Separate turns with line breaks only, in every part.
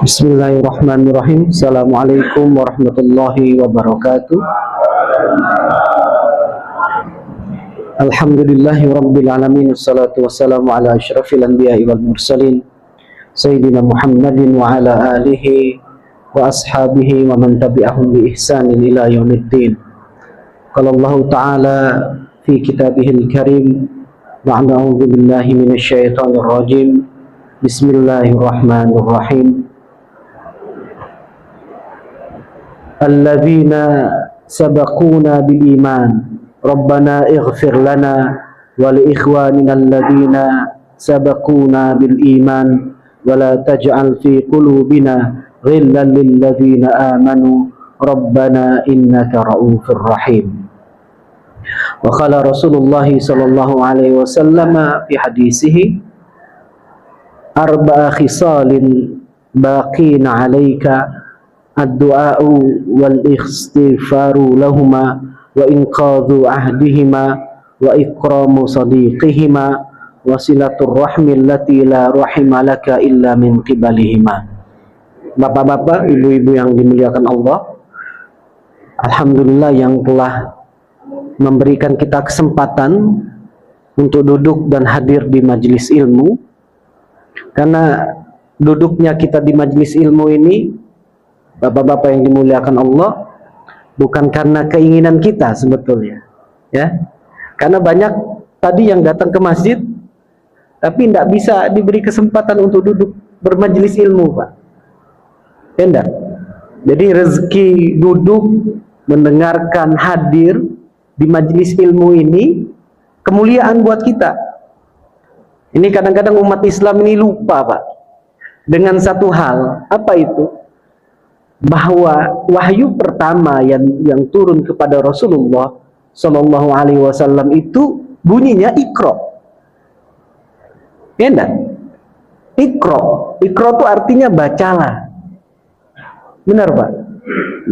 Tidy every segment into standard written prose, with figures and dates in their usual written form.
Bismillahirrahmanirrahim. Assalamualaikum warahmatullahi wabarakatuh. Alhamdulillahi rabbil alamin. Wassalatu wassalamu ala asyrafil anbiya'i wal mursalin Sayyidina Muhammadin wa ala alihi wa ashabihi wa man tabi'ahum bi ihsanin ila yaumiddin. Qala Allah Ta'ala fi kitabihil karim wa a'udzu billahi minasy syaithanir rajim. Bismillahirrahmanirrahim. Alladzina sabaquna bil iman Rabbana ighfir lana wa li ikhwanina alladzina sabaquna bil iman wa la taj'al fi qulubina ghillan lil ladzina amanu Rabbana innaka ra'ufur rahim. Wa qala Rasulullah sallallahu alaihi wasallam fi hadisihi arba'a khisalin baqina 'alaika ad-du'a'u wal istighfaru lahuma wa inqadhu ahdihima wa ikramu sadiqihima wa silatur rahmi allati la rahima laka illa min qibalihima. Bapak-bapak, ibu-ibu yang dimuliakan Allah, alhamdulillah yang telah memberikan kita kesempatan untuk duduk dan hadir di majelis ilmu. Karena duduknya kita di majelis ilmu ini, bapak-bapak yang dimuliakan Allah, bukan karena keinginan kita sebetulnya, ya. Karena banyak tadi yang datang ke masjid tapi tidak bisa diberi kesempatan untuk duduk bermajelis ilmu, Pak. Ya enggak? Jadi rezeki duduk, mendengarkan, hadir di majelis ilmu ini kemuliaan buat kita. Ini kadang-kadang umat Islam ini lupa, Pak, dengan satu hal. Apa itu? Bahwa wahyu pertama yang turun kepada Rasulullah Sallallahu Alaihi Wasallam itu bunyinya Iqra. Ya enggak? Iqra. Iqra itu artinya bacalah. Benar, Pak?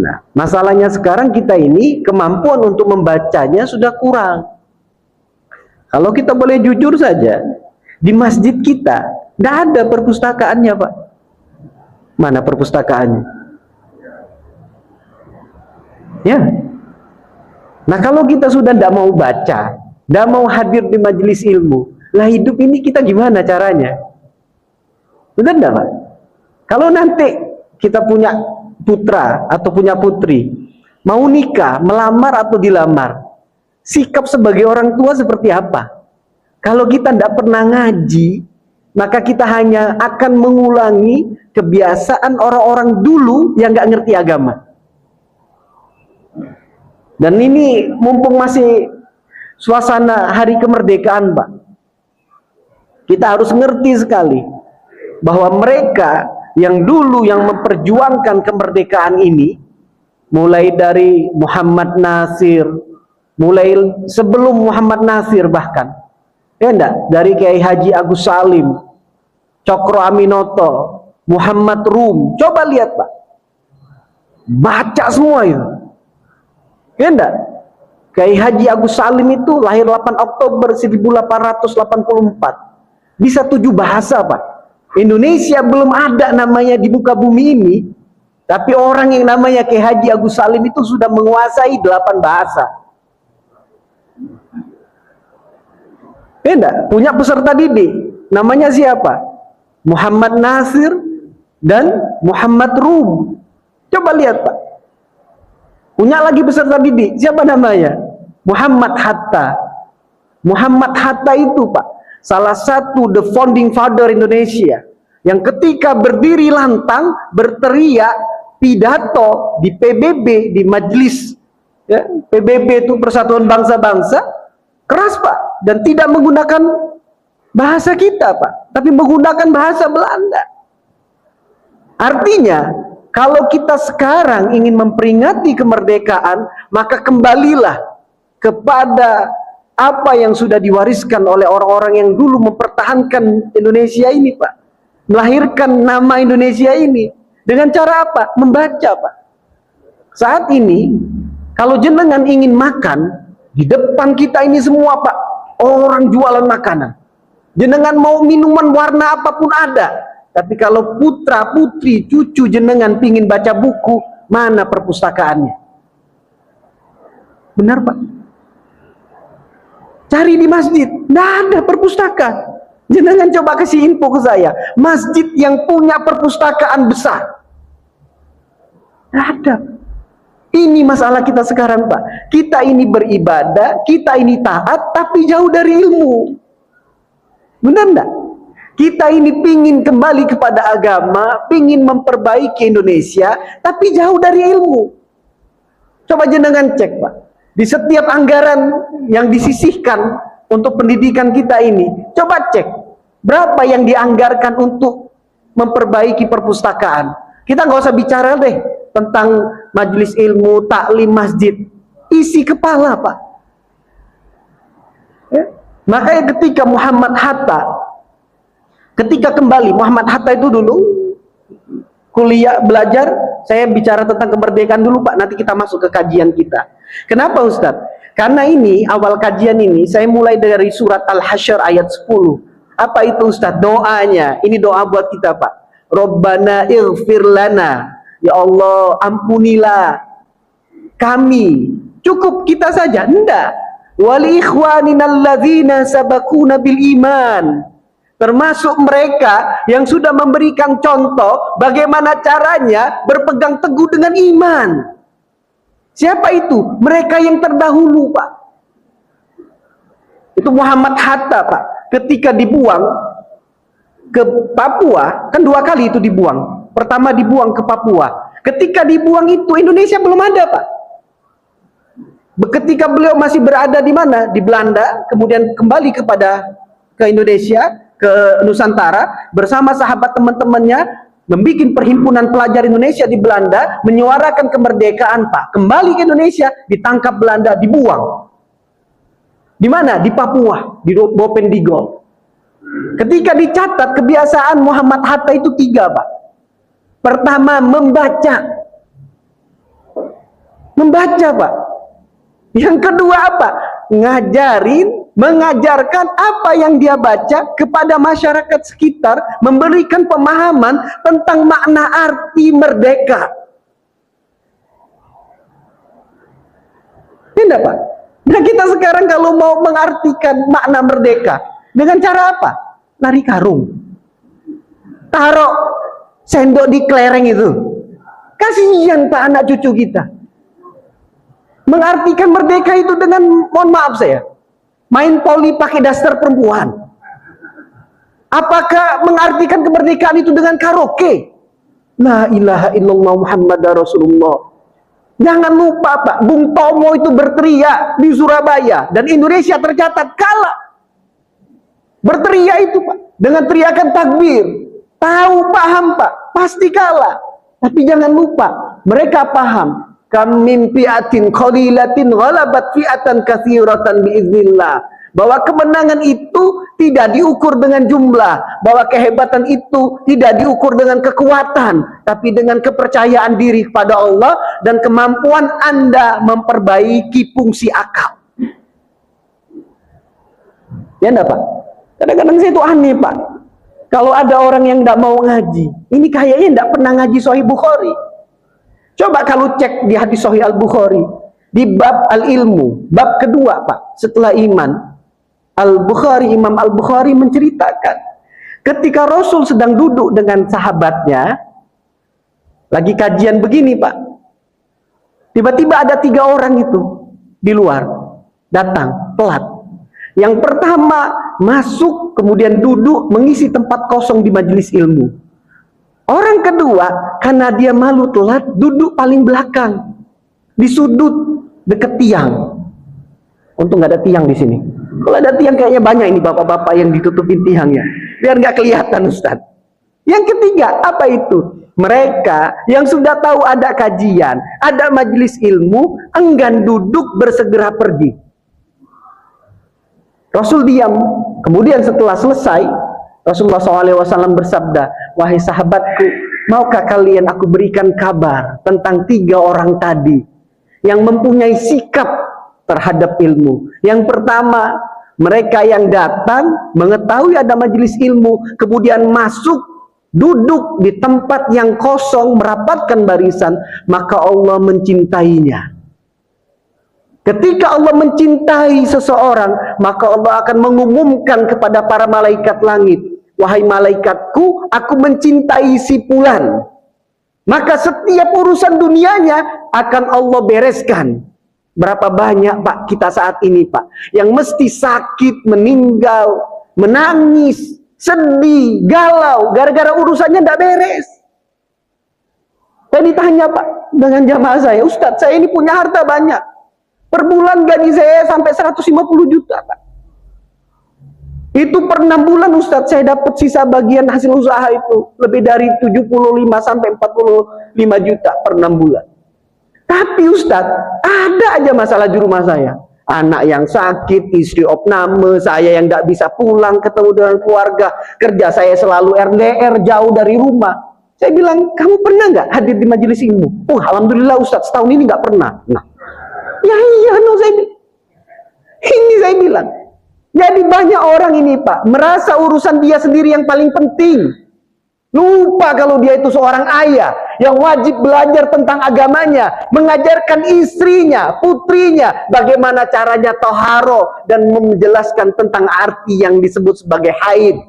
Nah, masalahnya sekarang kita ini kemampuan untuk membacanya sudah kurang. Kalau kita boleh jujur saja, di masjid kita tidak ada perpustakaannya, Pak. Mana perpustakaannya? Ya. Nah, kalau kita sudah tidak mau baca, tidak mau hadir di majelis ilmu, lah hidup ini kita gimana caranya? Benar tidak, Pak? Kalau nanti kita punya putra atau punya putri, mau nikah, melamar atau dilamar, sikap sebagai orang tua seperti apa? Kalau kita tidak pernah ngaji, maka kita hanya akan mengulangi kebiasaan orang-orang dulu yang nggak ngerti agama. Dan ini mumpung masih suasana hari kemerdekaan, Pak, kita harus ngerti sekali bahwa mereka yang dulu yang memperjuangkan kemerdekaan ini, mulai dari Muhammad Nasir, mulai sebelum Muhammad Nasir bahkan, ya enggak, dari Kiai Haji Agus Salim, Cokro Aminoto, Muhammad Rum, coba lihat, Pak, baca semua itu. Ya enggak? Kiai Haji Agus Salim itu lahir 8 Oktober 1884. Bisa 7 bahasa, Pak. Indonesia belum ada namanya di muka bumi ini, tapi orang yang namanya Kiai Haji Agus Salim itu sudah menguasai 8 bahasa. Ya enggak? Punya peserta didik. Namanya siapa? Muhammad Nasir dan Muhammad Rum. Coba lihat, Pak. Punya lagi peserta didik, siapa namanya? Muhammad Hatta. Muhammad Hatta itu, Pak, salah satu the founding father Indonesia, yang ketika berdiri lantang, berteriak, pidato di PBB, di majelis ya, PBB itu Persatuan Bangsa-Bangsa, keras Pak, dan tidak menggunakan bahasa kita Pak, tapi menggunakan bahasa Belanda. Artinya, kalau kita sekarang ingin memperingati kemerdekaan, maka kembalilah kepada apa yang sudah diwariskan oleh orang-orang yang dulu mempertahankan Indonesia ini Pak, melahirkan nama Indonesia ini. Dengan cara apa? Membaca Pak. Saat ini kalau jenengan ingin makan, di depan kita ini semua Pak, orang jualan makanan. Jenengan mau minuman warna apapun ada. Tapi kalau putra, putri, cucu jenengan pingin baca buku, mana perpustakaannya? Benar Pak? Cari di masjid, tidak ada perpustakaan. Jenengan coba kasih info ke saya, masjid yang punya perpustakaan besar. Tidak ada. Ini masalah kita sekarang Pak. Kita ini beribadah, kita ini taat, tapi jauh dari ilmu. Benar enggak? Kita ini pingin kembali kepada agama, pingin memperbaiki Indonesia, tapi jauh dari ilmu. Coba jenengan cek Pak. Di setiap anggaran yang disisihkan untuk pendidikan kita ini, coba cek berapa yang dianggarkan untuk memperbaiki perpustakaan. Kita nggak usah bicara deh tentang majelis ilmu, taklim, masjid. Isi kepala Pak. Ya? Makanya ketika Muhammad Hatta, ketika kembali, Muhammad Hatta itu dulu kuliah, belajar, saya bicara tentang kemerdekaan dulu Pak, nanti kita masuk ke kajian kita. Kenapa Ustadz? Karena ini, awal kajian ini, saya mulai dari surat Al-Hasyr ayat 10. Apa itu Ustadz? Doanya, ini doa buat kita Pak. Rabbana ighfir lana, ya Allah ampunilah kami. Cukup kita saja? Enggak. Wali ikhwaninal ladzina sabakuna bil iman, termasuk mereka yang sudah memberikan contoh bagaimana caranya berpegang teguh dengan iman. Siapa itu? Mereka yang terdahulu Pak. Itu Muhammad Hatta Pak, ketika dibuang ke Papua, kan 2 kali itu dibuang. Pertama dibuang ke Papua. Ketika dibuang itu Indonesia belum ada Pak. Ketika beliau masih berada di mana? Di Belanda, kemudian kembali ke Indonesia, ke Nusantara bersama sahabat teman-temannya, membuat perhimpunan pelajar Indonesia di Belanda, menyuarakan kemerdekaan Pak. Kembali ke Indonesia, ditangkap Belanda, dibuang. Di mana? Di Papua, di Bopendigul. Ketika dicatat, kebiasaan Muhammad Hatta itu 3 Pak. Pertama, membaca Pak. Yang kedua apa? Mengajarkan apa yang dia baca kepada masyarakat sekitar, memberikan pemahaman tentang makna arti merdeka. Tidak Pak? Nah kita sekarang kalau mau mengartikan makna merdeka, dengan cara apa? Lari karung. Taruh sendok di kelereng itu. Kasihan Pak anak cucu kita. Mengartikan merdeka itu dengan, mohon maaf saya, main poli pakai daster perempuan. Apakah mengartikan kemerdekaan itu dengan karaoke? La ilaha illallah Muhammadar Rasulullah. Jangan lupa Pak, Bung Tomo itu berteriak di Surabaya dan Indonesia tercatat kalah. Berteriak itu Pak, dengan teriakan takbir. Tahu, paham Pak, pasti kalah. Tapi jangan lupa, mereka paham. Kam min fi'atin qalilatin ghalabat fi'atan katsiratan biiznillah. Bahwa kemenangan itu tidak diukur dengan jumlah, bahwa kehebatan itu tidak diukur dengan kekuatan, tapi dengan kepercayaan diri kepada Allah dan kemampuan Anda memperbaiki fungsi akal. Ya enggak Pak? Kadang-kadang saya itu aneh Pak. Kalau ada orang yang tidak mau ngaji, ini kayaknya tidak pernah ngaji Sahih Bukhari. Coba kalau cek di hadis Sahih Al-Bukhari, di bab al-ilmu, bab kedua Pak, setelah iman, Imam Al-Bukhari menceritakan, ketika Rasul sedang duduk dengan sahabatnya, lagi kajian begini Pak, tiba-tiba ada 3 orang itu, di luar, datang, telat. Yang pertama, masuk
kemudian duduk mengisi tempat kosong di majelis ilmu. Orang kedua, karena dia malu telat, duduk paling belakang, di sudut dekat tiang. Untung nggak ada tiang di sini. Kalau ada tiang kayaknya banyak ini bapak-bapak yang ditutupin tiangnya, biar nggak kelihatan Ustaz. Yang ketiga, apa itu? Mereka yang sudah tahu ada kajian, ada majelis ilmu, enggan duduk, bersegera pergi. Rasul diam. Kemudian setelah selesai, Rasulullah SAW bersabda, wahai sahabatku, maukah kalian aku berikan kabar tentang 3 orang tadi yang mempunyai sikap terhadap ilmu. Yang pertama, mereka yang datang mengetahui ada majelis ilmu, kemudian masuk, duduk di tempat yang kosong, merapatkan barisan, maka Allah mencintainya. Ketika Allah mencintai seseorang, maka Allah akan mengumumkan kepada para malaikat langit, wahai malaikatku, aku mencintai si fulan. Maka setiap urusan dunianya akan Allah bereskan. Berapa banyak Pak kita saat ini Pak, yang mesti sakit, meninggal, menangis, sedih, galau, gara-gara urusannya tidak beres. Tadi tanya Pak dengan jamaah saya, Ustadz saya ini punya harta banyak, per bulan gaji saya sampai 150 juta Pak. Itu per 6 bulan Ustadz saya dapat sisa bagian hasil usaha itu lebih dari 75 sampai 45 juta per 6 bulan. Tapi Ustadz, ada aja masalah di rumah saya. Anak yang sakit, istri opname, saya yang tidak bisa pulang ketemu dengan keluarga, kerja saya selalu RDR, jauh dari rumah. Saya bilang, kamu pernah nggak hadir di majelis ilmu? Oh, alhamdulillah Ustadz, setahun ini nggak pernah. Nah, ya iya, no, saya bilang. Jadi banyak orang ini Pak, merasa urusan dia sendiri yang paling penting. Lupa kalau dia itu seorang ayah yang wajib belajar tentang agamanya, mengajarkan istrinya, putrinya, bagaimana caranya toharo dan menjelaskan tentang arti yang disebut sebagai haid.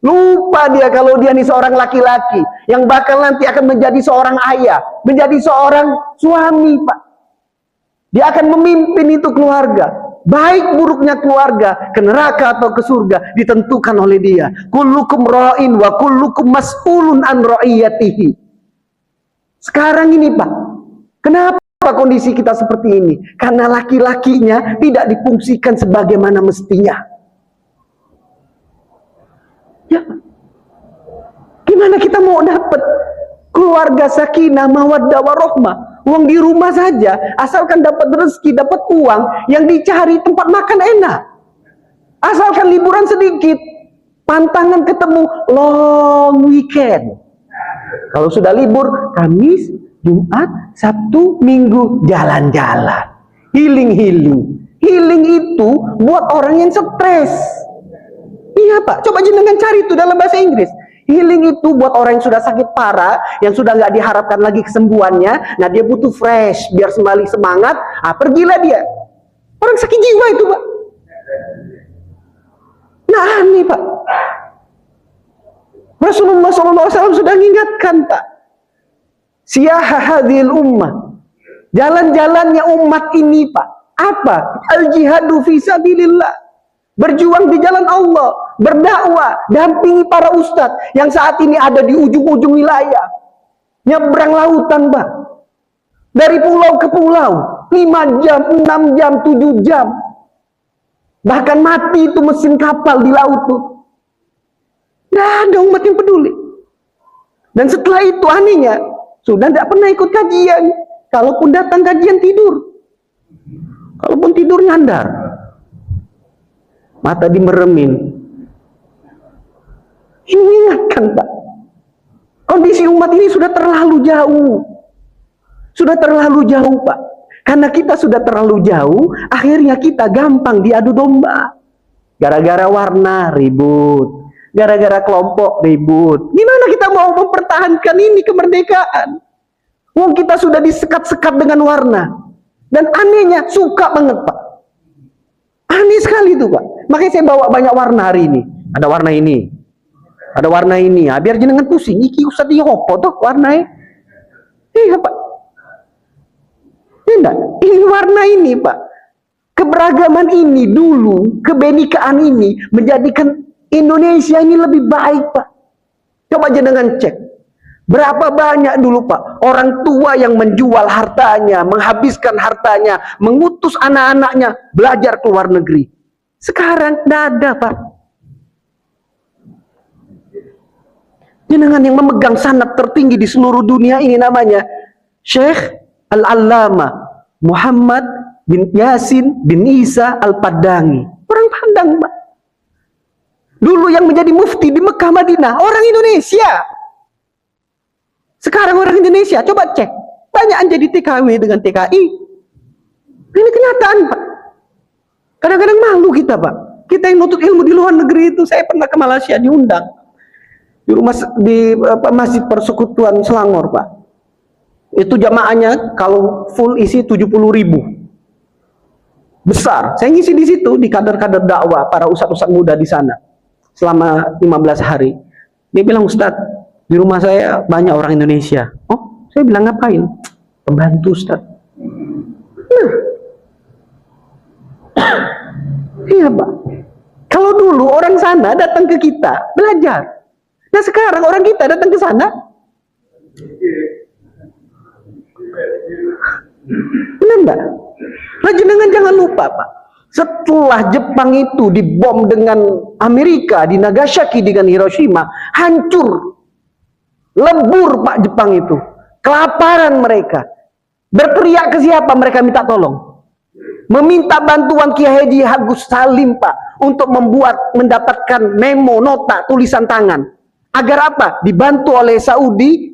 Lupa dia kalau dia ini seorang laki-laki yang bakal nanti akan menjadi seorang ayah, menjadi seorang suami Pak. Dia akan memimpin itu keluarga. Baik buruknya keluarga, ke neraka atau ke surga, ditentukan oleh dia. Kullukum ra'in wa kullukum mas'ulun an ra'iyatihi. Sekarang ini Pak, kenapa kondisi kita seperti ini? Karena laki-lakinya tidak difungsikan sebagaimana mestinya. Ya, gimana kita mau dapat keluarga sakinah, mawaddah, warahmah? Uang di rumah saja, asalkan dapat rezeki, dapat uang, yang dicari tempat makan enak. Asalkan liburan sedikit, pantangan ketemu long weekend. Kalau sudah libur, Kamis, Jumat, Sabtu, Minggu, jalan-jalan. Healing. Healing itu buat orang yang stres. Iya Pak, coba jenengan cari itu dalam bahasa Inggris. Healing itu buat orang yang sudah sakit parah, yang sudah nggak diharapkan lagi kesembuhannya. Nah dia butuh fresh, biar kembali semangat. Pergilah dia. Orang sakit jiwa itu Pak. Nah aneh Pak. Rasulullah SAW sudah mengingatkan Pak. Siyaha hadhil ummah. Jalan-jalannya umat ini Pak. Apa? Al-jihadu fi sabilillah. Berjuang di jalan Allah, berdakwah, dampingi para ustadz yang saat ini ada di ujung-ujung wilayah, nyebrang lautan Pak, dari pulau ke pulau, 5 jam, 6 jam, 7 jam, bahkan mati itu mesin kapal di laut tuh. Nggak ada umat yang peduli. Dan setelah itu anehnya, sudah tidak pernah ikut kajian. Kalaupun datang kajian tidur, kalaupun tidur nyandar, mata dimeremin. Ini mengingatkan Pak, kondisi umat ini sudah terlalu jauh. Sudah terlalu jauh Pak. Karena kita sudah terlalu jauh, akhirnya kita gampang diadu domba. Gara-gara warna ribut, gara-gara kelompok ribut. Gimana kita mau mempertahankan ini kemerdekaan? Wong kita sudah disekat-sekat dengan warna. Dan anehnya suka banget Pak. Aneh sekali itu Pak. Makanya saya bawa banyak warna hari ini. Ada warna ini, ada warna ini. Biar jenengan pusing. Iki usah diopo toh warnanya. Iya Pak. Tidak. Ini warna ini Pak. Keberagaman ini dulu, kebenekaan ini menjadikan Indonesia ini lebih baik, Pak. Coba jenengan cek. Berapa banyak dulu, Pak, orang tua yang menjual hartanya, menghabiskan hartanya, mengutus anak-anaknya belajar ke luar negeri. Sekarang tidak ada, Pak. Jenengan yang memegang sanad tertinggi di seluruh dunia ini namanya Syekh Al-Allamah Muhammad bin Yasin bin Isa Al-Padangi. Orang Padang, Pak. Dulu yang menjadi mufti di Mekah Madinah orang Indonesia. Sekarang orang Indonesia, coba cek, banyak jadi TKW dengan TKI. Ini kenyataan, Pak. Kadang-kadang malu kita, Pak. Kita yang nutut ilmu di luar negeri itu, saya pernah ke Malaysia diundang di rumah Masjid Persekutuan Selangor, Pak. Itu jamaahnya kalau full isi 70.000. Besar. Saya ngisi di situ di kader-kader dakwah, para ustadz-ustadz muda di sana selama 15 hari. Dia bilang, Ustadz, di rumah saya banyak orang Indonesia. Oh, saya bilang ngapain? Pembantu, Ustadz. Nah, iya, Pak. Kalau dulu orang sana datang ke kita belajar. Nah, sekarang orang kita datang ke sana. Benar enggak? Nah, jangan lupa, Pak. Setelah Jepang itu dibom dengan Amerika di Nagasaki dengan Hiroshima, hancur. Lebur, Pak, Jepang itu. Kelaparan mereka. Berteriak ke siapa mereka minta tolong? Meminta bantuan Kiai Haji Agus Salim, Pak, untuk mendapatkan memo, nota, tulisan tangan. Agar apa? Dibantu oleh Saudi,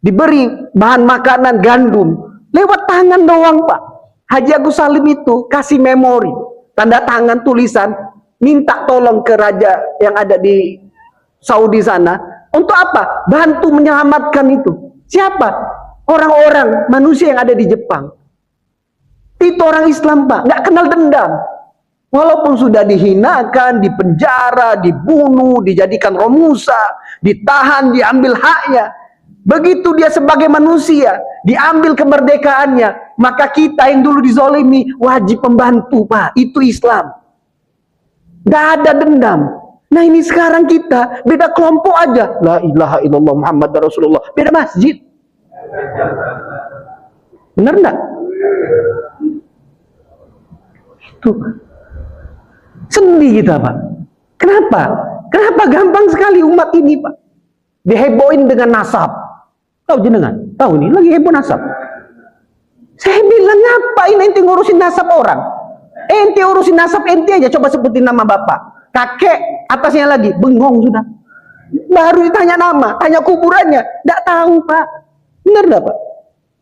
diberi bahan makanan, gandum. Lewat tangan doang, Pak. Haji Agus Salim itu kasih memori, tanda tangan, tulisan, minta tolong ke raja yang ada di Saudi sana. Untuk apa? Bantu menyelamatkan itu. Siapa? Orang-orang, manusia yang ada di Jepang. Itu orang Islam, Pak. Nggak kenal dendam. Walaupun sudah dihinakan, dipenjara, dibunuh, dijadikan romusa, ditahan, diambil haknya. Begitu dia sebagai manusia, diambil kemerdekaannya, maka kita yang dulu dizolimi wajib membantu, Pak. Itu Islam. Nggak ada dendam. Nah, ini sekarang kita beda kelompok aja. La ilaha illallah Muhammad Rasulullah. Beda masjid. Benar enggak? Itu. Sedih kita, Pak. Kenapa? Kenapa gampang sekali umat ini, Pak? Dihebohin dengan nasab. Tahu jenengan? Tahu nih, lagi heboh nasab. Saya bilang, ngapain ente ngurusin nasab orang? Ente urusin nasab ente aja, coba sebutin nama bapak. Kakek, atasnya lagi, bengong sudah. Baru ditanya nama, tanya kuburannya, tidak tahu, Pak. Benar enggak, Pak?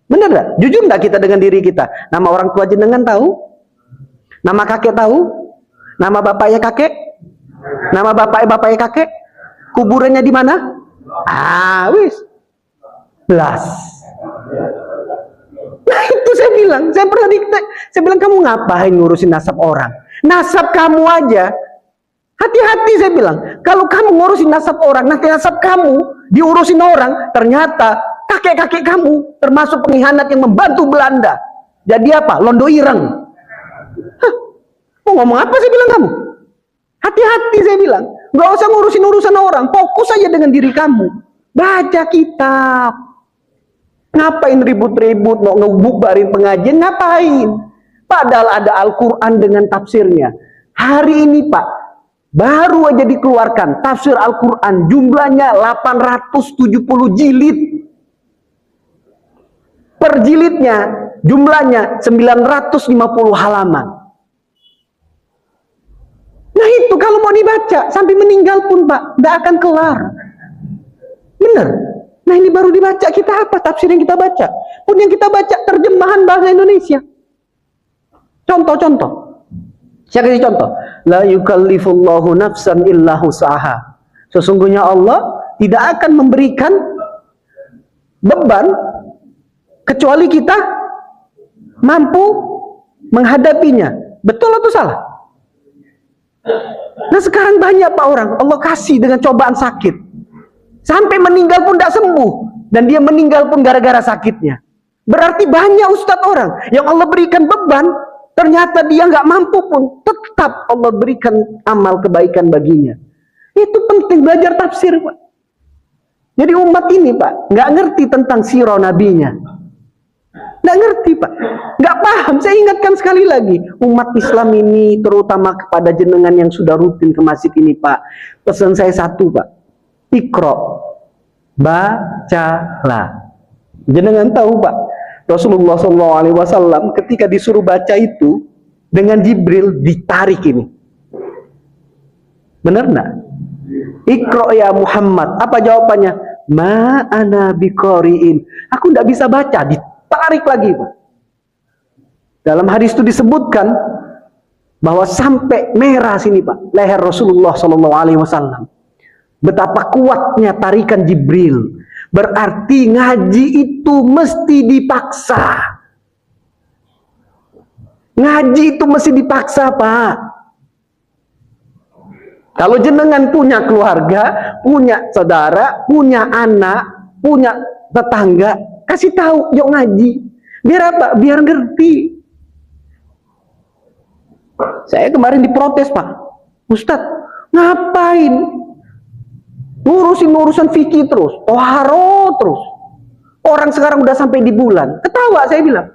Benar enggak? Jujur enggak kita dengan diri kita? Nama orang tua jenengan tahu? Nama kakek tahu? Nama bapaknya kakek? Nama bapaknya kakek? Kuburannya di mana? Ah, wis. Belas. Nah, itu saya bilang, saya bilang, kamu ngapain ngurusin nasab orang? Nasab kamu aja. Hati-hati, saya bilang, kalau kamu ngurusin nasab orang, nanti nasab kamu diurusin orang, ternyata kakek-kakek kamu termasuk pengkhianat yang membantu Belanda. Jadi apa? Londo ireng. Hah, mau ngomong apa saya bilang kamu? Hati-hati, saya bilang, nggak usah ngurusin urusan orang, fokus aja dengan diri kamu. Baca kitab. Ngapain ribut-ribut, mau ngebubarin pengajian, ngapain? Padahal ada Al-Quran dengan tafsirnya. Hari ini, Pak, baru aja dikeluarkan tafsir Al-Quran, jumlahnya 870 jilid. Per jilidnya jumlahnya 950 halaman. Nah, itu kalau mau dibaca sampai meninggal pun, Pak, tidak akan kelar. Benar. Nah, ini baru dibaca, kita apa tafsir yang kita baca? Pun yang kita baca terjemahan bahasa Indonesia. Contoh-contoh. Saya kasih contoh. La yukallifullahu nafsan illa wus'aha. Sesungguhnya Allah tidak akan memberikan beban kecuali kita mampu menghadapinya. Betul atau salah? Nah, sekarang banyak, Pak, orang Allah kasih dengan cobaan sakit. Sampai meninggal pun tidak sembuh. Dan dia meninggal pun gara-gara sakitnya. Berarti banyak ustadz orang yang Allah berikan beban, ternyata dia nggak mampu pun tetap Allah berikan amal kebaikan baginya. Itu penting belajar tafsir, Pak. Jadi umat ini, Pak, nggak ngerti tentang sirah nabinya. Nggak ngerti, Pak. Nggak paham. Saya ingatkan sekali lagi. Umat Islam ini, terutama kepada jenengan yang sudah rutin ke masjid ini, Pak. Pesan saya satu, Pak. Iqra. Bacalah. Jenengan tahu, Pak. Rasulullah SAW ketika disuruh baca itu, dengan Jibril ditarik ini. Benar nggak? Iqra ya Muhammad. Apa jawabannya? Ma ana biqari'in. Aku tidak bisa baca. Ditarik lagi, Pak. Dalam hadis itu disebutkan bahwa sampai merah sini, Pak, leher Rasulullah SAW. Betapa kuatnya tarikan Jibril. Berarti ngaji itu mesti dipaksa. Ngaji itu mesti dipaksa, Pak. Kalau jenengan punya keluarga, punya saudara, punya anak, punya tetangga, kasih tahu, yuk ngaji. Biar apa? Biar ngerti. Saya kemarin diprotes, Pak. Ustadz, ngapain? Ngurusin urusan fikih terus, toharo terus. Orang sekarang udah sampai di bulan. Ketawa saya bilang.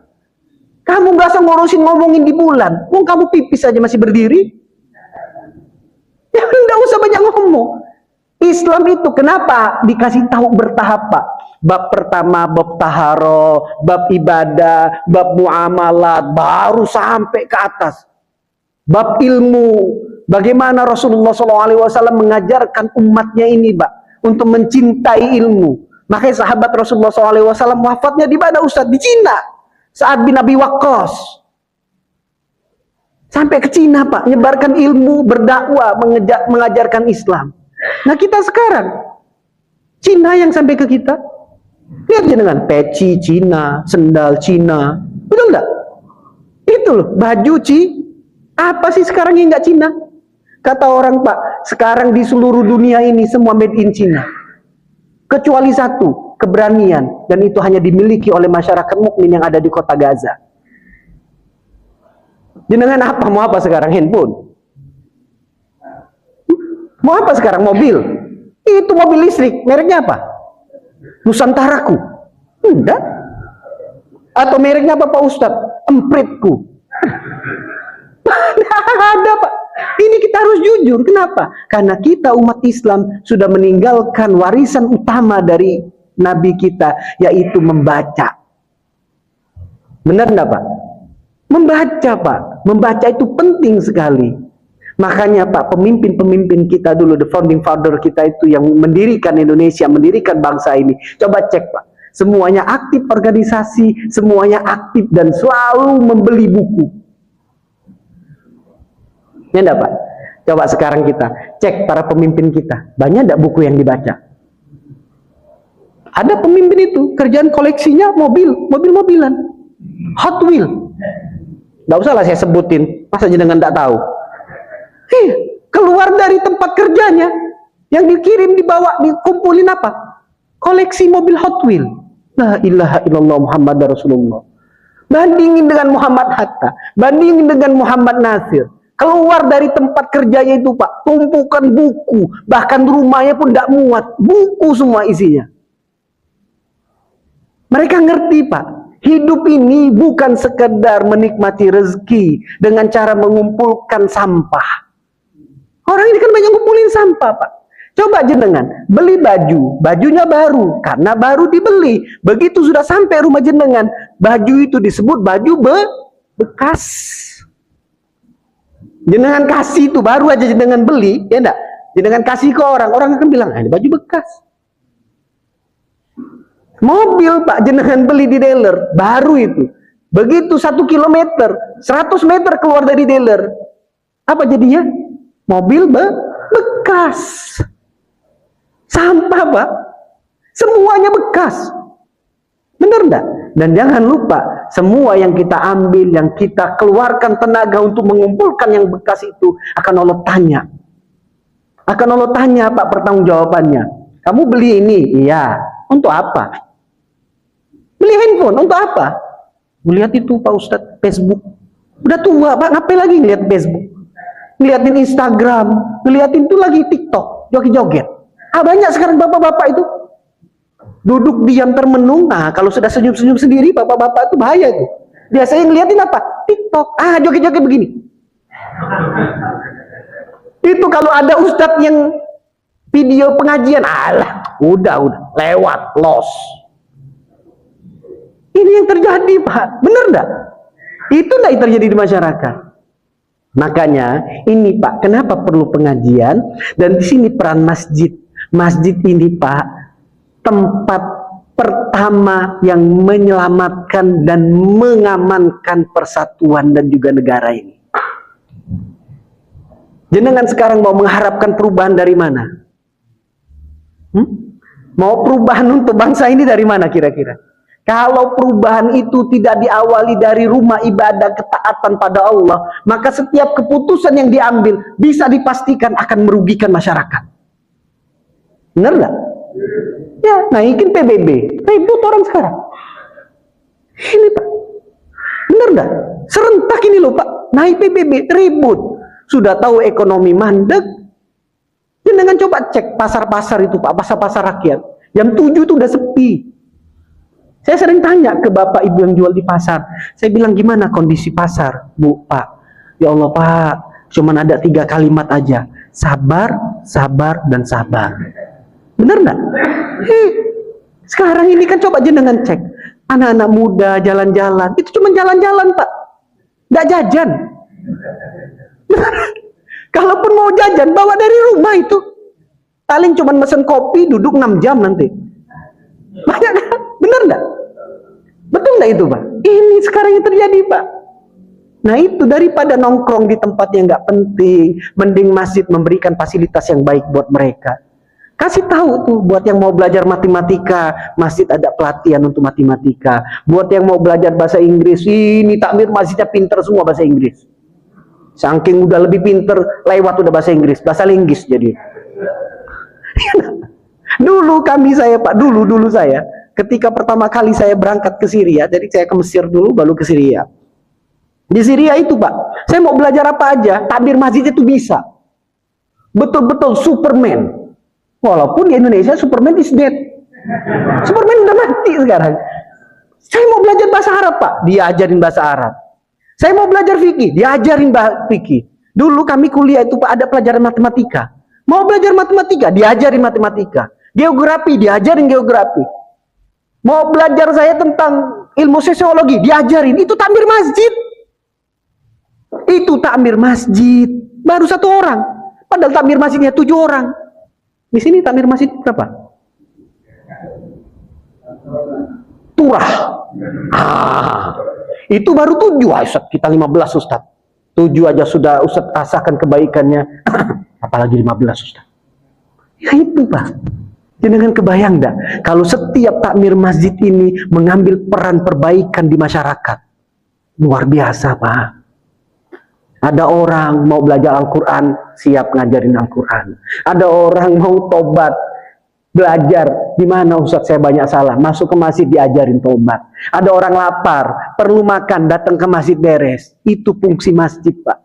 Kamu gak usah ngurusin ngomongin di bulan. Wong kamu pipis aja masih berdiri. Ya nggak usah banyak ngomong. Islam itu kenapa dikasih tahu bertahap, Pak? Bab pertama bab taharo, bab ibadah, bab muamalat, baru sampai ke atas. Bab ilmu, bagaimana Rasulullah SAW mengajarkan umatnya ini, Pak, untuk mencintai ilmu. Makanya sahabat Rasulullah SAW wafatnya di mana, Ustaz? Di Cina. Sa'ad bin Abi Waqqas. Sampai ke Cina, Pak, menyebarkan ilmu, berdakwah, mengajarkan Islam. Nah kita sekarang, Cina yang sampai ke kita. Lihat dengan peci Cina, sendal Cina, betul enggak? Itu loh, baju apa sih sekarang yang enggak Cina? Kata orang, Pak, sekarang di seluruh dunia ini semua made in Cina. Kecuali satu, keberanian, dan itu hanya dimiliki oleh masyarakat mukmin yang ada di kota Gaza. Jenengan apa? Mau apa sekarang? Handphone? Mau apa sekarang? Mobil? Itu mobil listrik. Mereknya apa? Nusantaraku? Enggak. Atau mereknya apa, Pak Ustadz? Empritku. Ada, Pak. Ini kita harus jujur. Kenapa? Karena kita umat Islam sudah meninggalkan warisan utama dari Nabi kita, yaitu membaca. Benar enggak, Pak? Membaca, Pak. Membaca itu penting sekali. Makanya, Pak, pemimpin-pemimpin kita dulu, the founding father kita itu yang mendirikan Indonesia, mendirikan bangsa ini. Coba cek, Pak. Semuanya aktif organisasi, semuanya aktif dan selalu membeli buku. Ya enggak, Pak? Coba sekarang kita cek para pemimpin kita. Banyak enggak buku yang dibaca? Ada pemimpin itu, kerjaan koleksinya mobil-mobilan. Hot Wheel. Nggak usah lah saya sebutin, masa jenengan nggak tahu. Keluar dari tempat kerjanya, yang dikirim, dibawa, dikumpulin apa? Koleksi mobil Hot Wheel. La ilaha illallah Muhammad Rasulullah. Bandingin dengan Muhammad Hatta, bandingin dengan Muhammad Nasir. Keluar dari tempat kerjanya itu, Pak, tumpukan buku, bahkan rumahnya pun nggak muat, buku semua isinya. Mereka ngerti, Pak. Hidup ini bukan sekedar menikmati rezeki dengan cara mengumpulkan sampah. Orang ini kan banyak ngumpulin sampah, Pak. Coba jenengan beli baju, bajunya baru karena baru dibeli. Begitu sudah sampai rumah jenengan, baju itu disebut baju bekas. Jenengan kasih itu baru aja jenengan beli, ya enggak? Jenengan kasih ke orang akan bilang, ini baju bekas. Mobil, Pak, jenengan beli di dealer, baru itu. Begitu 1 kilometer, 100 meter keluar dari dealer. Apa jadinya? Mobil bekas. Sampah, Pak. Semuanya bekas. Benar enggak? Dan jangan lupa, semua yang kita ambil, yang kita keluarkan tenaga untuk mengumpulkan yang bekas itu, akan Allah tanya. Akan Allah tanya, Pak, pertanggungjawabannya. Kamu beli ini? Iya. Untuk apa? Beli handphone, untuk apa? Melihat itu, Pak Ustadz, Facebook. Udah tua, Pak, ngapain lagi ngeliat Facebook? Ngeliatin Instagram, ngeliatin itu lagi TikTok. joget-joget. Banyak sekarang bapak-bapak itu duduk diam termenung. Nah, kalau sudah senyum-senyum sendiri, bapak-bapak itu bahaya tuh. Biasanya ngeliatin apa? TikTok. Joget-joget begini. Itu kalau ada ustadz yang video pengajian, udah lewat, lost. Ini yang terjadi, Pak. Bener enggak? Itu enggak yang terjadi di masyarakat. Makanya ini, Pak, kenapa perlu pengajian? Dan di sini peran masjid. Masjid ini, Pak, tempat pertama yang menyelamatkan dan mengamankan persatuan dan juga negara ini. Jenengan sekarang mau mengharapkan perubahan dari mana? Mau perubahan untuk bangsa ini dari mana kira-kira? Kalau perubahan itu tidak diawali dari rumah ibadah ketaatan pada Allah, maka setiap keputusan yang diambil bisa dipastikan akan merugikan masyarakat. Benar nggak? Ya, naikin PBB, ribut orang sekarang. Ini, Pak, benar nggak? Serentak ini loh, Pak, naik PBB, ribut. Sudah tahu ekonomi mandek, jangan coba cek pasar-pasar itu, Pak, pasar-pasar rakyat. Jam 7 itu udah sepi. Saya sering tanya ke bapak ibu yang jual di pasar. Saya bilang, gimana kondisi pasar, Bu, Pak? Ya Allah, Pak, cuman ada 3 kalimat aja. Sabar, sabar, dan sabar. Bener nggak? Sekarang ini kan coba jenengan cek. Anak-anak muda jalan-jalan. Itu cuma jalan-jalan, Pak. Nggak jajan. Kalaupun mau jajan, bawa dari rumah itu. Paling cuma mesen kopi, duduk 6 jam nanti. Banyak kan? Bener nggak? Betul nggak itu, Pak? Ini sekarang yang terjadi, Pak. Nah itu, daripada nongkrong di tempat yang nggak penting, mending masjid memberikan fasilitas yang baik buat mereka. Kasih tahu tuh, buat yang mau belajar matematika, masjid ada pelatihan untuk matematika. Buat yang mau belajar bahasa Inggris, ini takmir masjidnya pinter semua bahasa Inggris. Saking udah lebih pinter, lewat udah bahasa Inggris, bahasa linggis jadi. Dulu saya, Pak, dulu saya, ketika pertama kali saya berangkat ke Syria, jadi saya ke Mesir dulu, baru ke Syria. Di Syria itu, Pak, saya mau belajar apa aja, takbir masjid itu bisa. Betul-betul Superman. Walaupun di Indonesia Superman is dead. Superman udah mati sekarang. Saya mau belajar bahasa Arab, Pak, diajarin bahasa Arab. Saya mau belajar fikih, diajarin fikih. Dulu kami kuliah itu, Pak, ada pelajaran matematika. Mau belajar matematika, diajarin matematika. Geografi, diajarin geografi. Mau belajar saya tentang ilmu sosiologi, diajarin. Itu takmir masjid. Itu takmir masjid. Baru 1 orang. Padahal takmir masjidnya 7 orang. Di sini takmir masjid berapa? Turah. Itu baru 7. Ustaz, kita 15, Ustaz. 7 aja sudah Ustaz rasakan kebaikannya. Apalagi 15, Ustaz. Ya itu, Pak. Jangan kebayang dah, kalau setiap takmir masjid ini mengambil peran perbaikan di masyarakat. Luar biasa, Pak. Ada orang mau belajar Al-Quran, siap ngajarin Al-Quran. Ada orang mau tobat, belajar, di mana Ustaz saya banyak salah, masuk ke masjid diajarin tobat. Ada orang lapar, perlu makan, datang ke masjid beres. Itu fungsi masjid, Pak.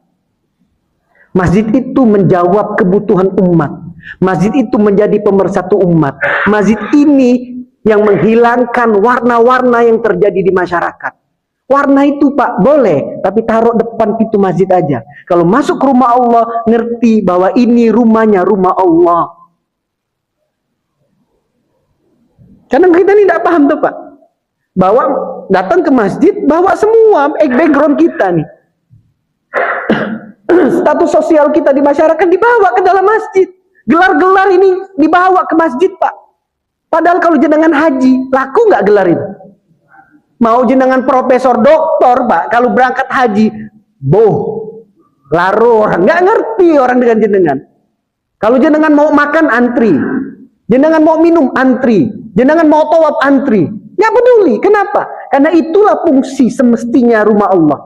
Masjid itu menjawab kebutuhan umat. Masjid itu menjadi pemersatu umat. Masjid ini yang menghilangkan warna-warna yang terjadi di masyarakat. Warna itu, Pak, boleh, tapi taruh depan pintu masjid aja. Kalau masuk ke rumah Allah, ngerti bahwa ini rumahnya, rumah Allah. Karena kita ini tidak paham tuh, Pak. Bahwa datang ke masjid, bawa semua background kita nih. Status sosial kita di masyarakat dibawa ke dalam masjid. Gelar-gelar ini dibawa ke masjid, Pak. Padahal kalau jenengan haji, laku nggak gelar itu? Mau jenengan profesor, doktor, Pak, kalau berangkat haji, laru orang. Nggak ngerti orang dengan jenengan. Kalau jenengan mau makan, antri. Jenengan mau minum, antri. Jenengan mau tawaf, antri. Nggak peduli. Kenapa? Karena itulah fungsi semestinya rumah Allah.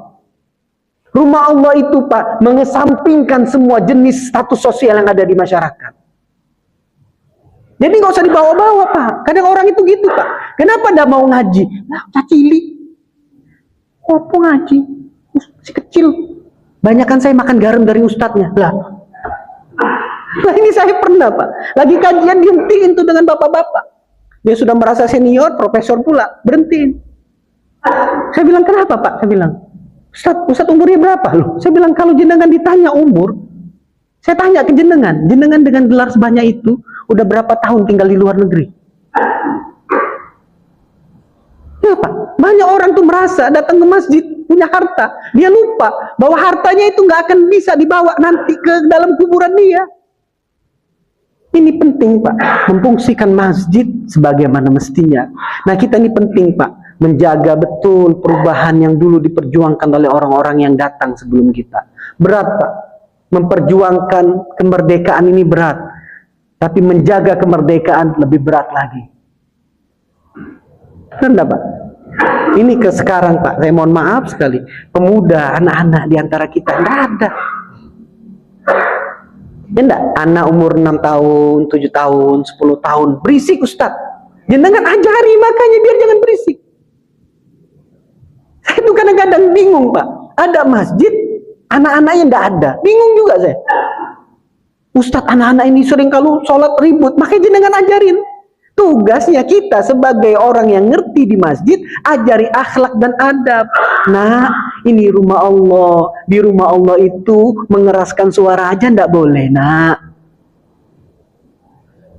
Rumah Allah itu, Pak, mengesampingkan semua jenis status sosial yang ada di masyarakat. Jadi nggak usah dibawa-bawa, Pak. Kadang orang itu gitu, Pak. Kenapa nggak mau ngaji? Nah, cacili. Apa ngaji? Masih kecil. Banyakan saya makan garam dari ustadznya. Lah, Nah ini saya pernah Pak, lagi kajian dihentiin tuh dengan bapak-bapak. Dia sudah merasa senior, profesor pula, berhentiin. Saya bilang, kenapa Pak? Saya bilang, Ustadz umurnya berapa loh? Saya bilang, kalau jenengan ditanya umur, saya tanya ke jenengan dengan gelar sebanyak itu, udah berapa tahun tinggal di luar negeri? Ya Pak, banyak orang tuh merasa datang ke masjid, punya harta, dia lupa bahwa hartanya itu nggak akan bisa dibawa nanti ke dalam kuburan dia. Ini penting Pak, memfungsikan masjid sebagaimana mestinya. Nah kita ini penting Pak, menjaga betul perubahan yang dulu diperjuangkan oleh orang-orang yang datang sebelum kita. Berat Pak, memperjuangkan kemerdekaan ini berat, tapi menjaga kemerdekaan lebih berat lagi. Benar Pak? Ini ke sekarang Pak, saya mohon maaf sekali, pemuda, anak-anak di antara kita nggak ada. Ya enggak? Anak umur 6 tahun, 7 tahun, 10 tahun, berisik Ustaz. Jangan ajari makanya biar jangan berisik. Saya itu kadang-kadang bingung Pak. Ada masjid, anak-anaknya enggak ada. Bingung juga saya. Ustaz, anak-anak ini sering kalau sholat ribut, makanya jangan ajarin. Tugasnya kita sebagai orang yang ngerti di masjid, ajari akhlak dan adab. Nah, ini rumah Allah. Di rumah Allah itu mengeraskan suara aja ndak boleh, nak.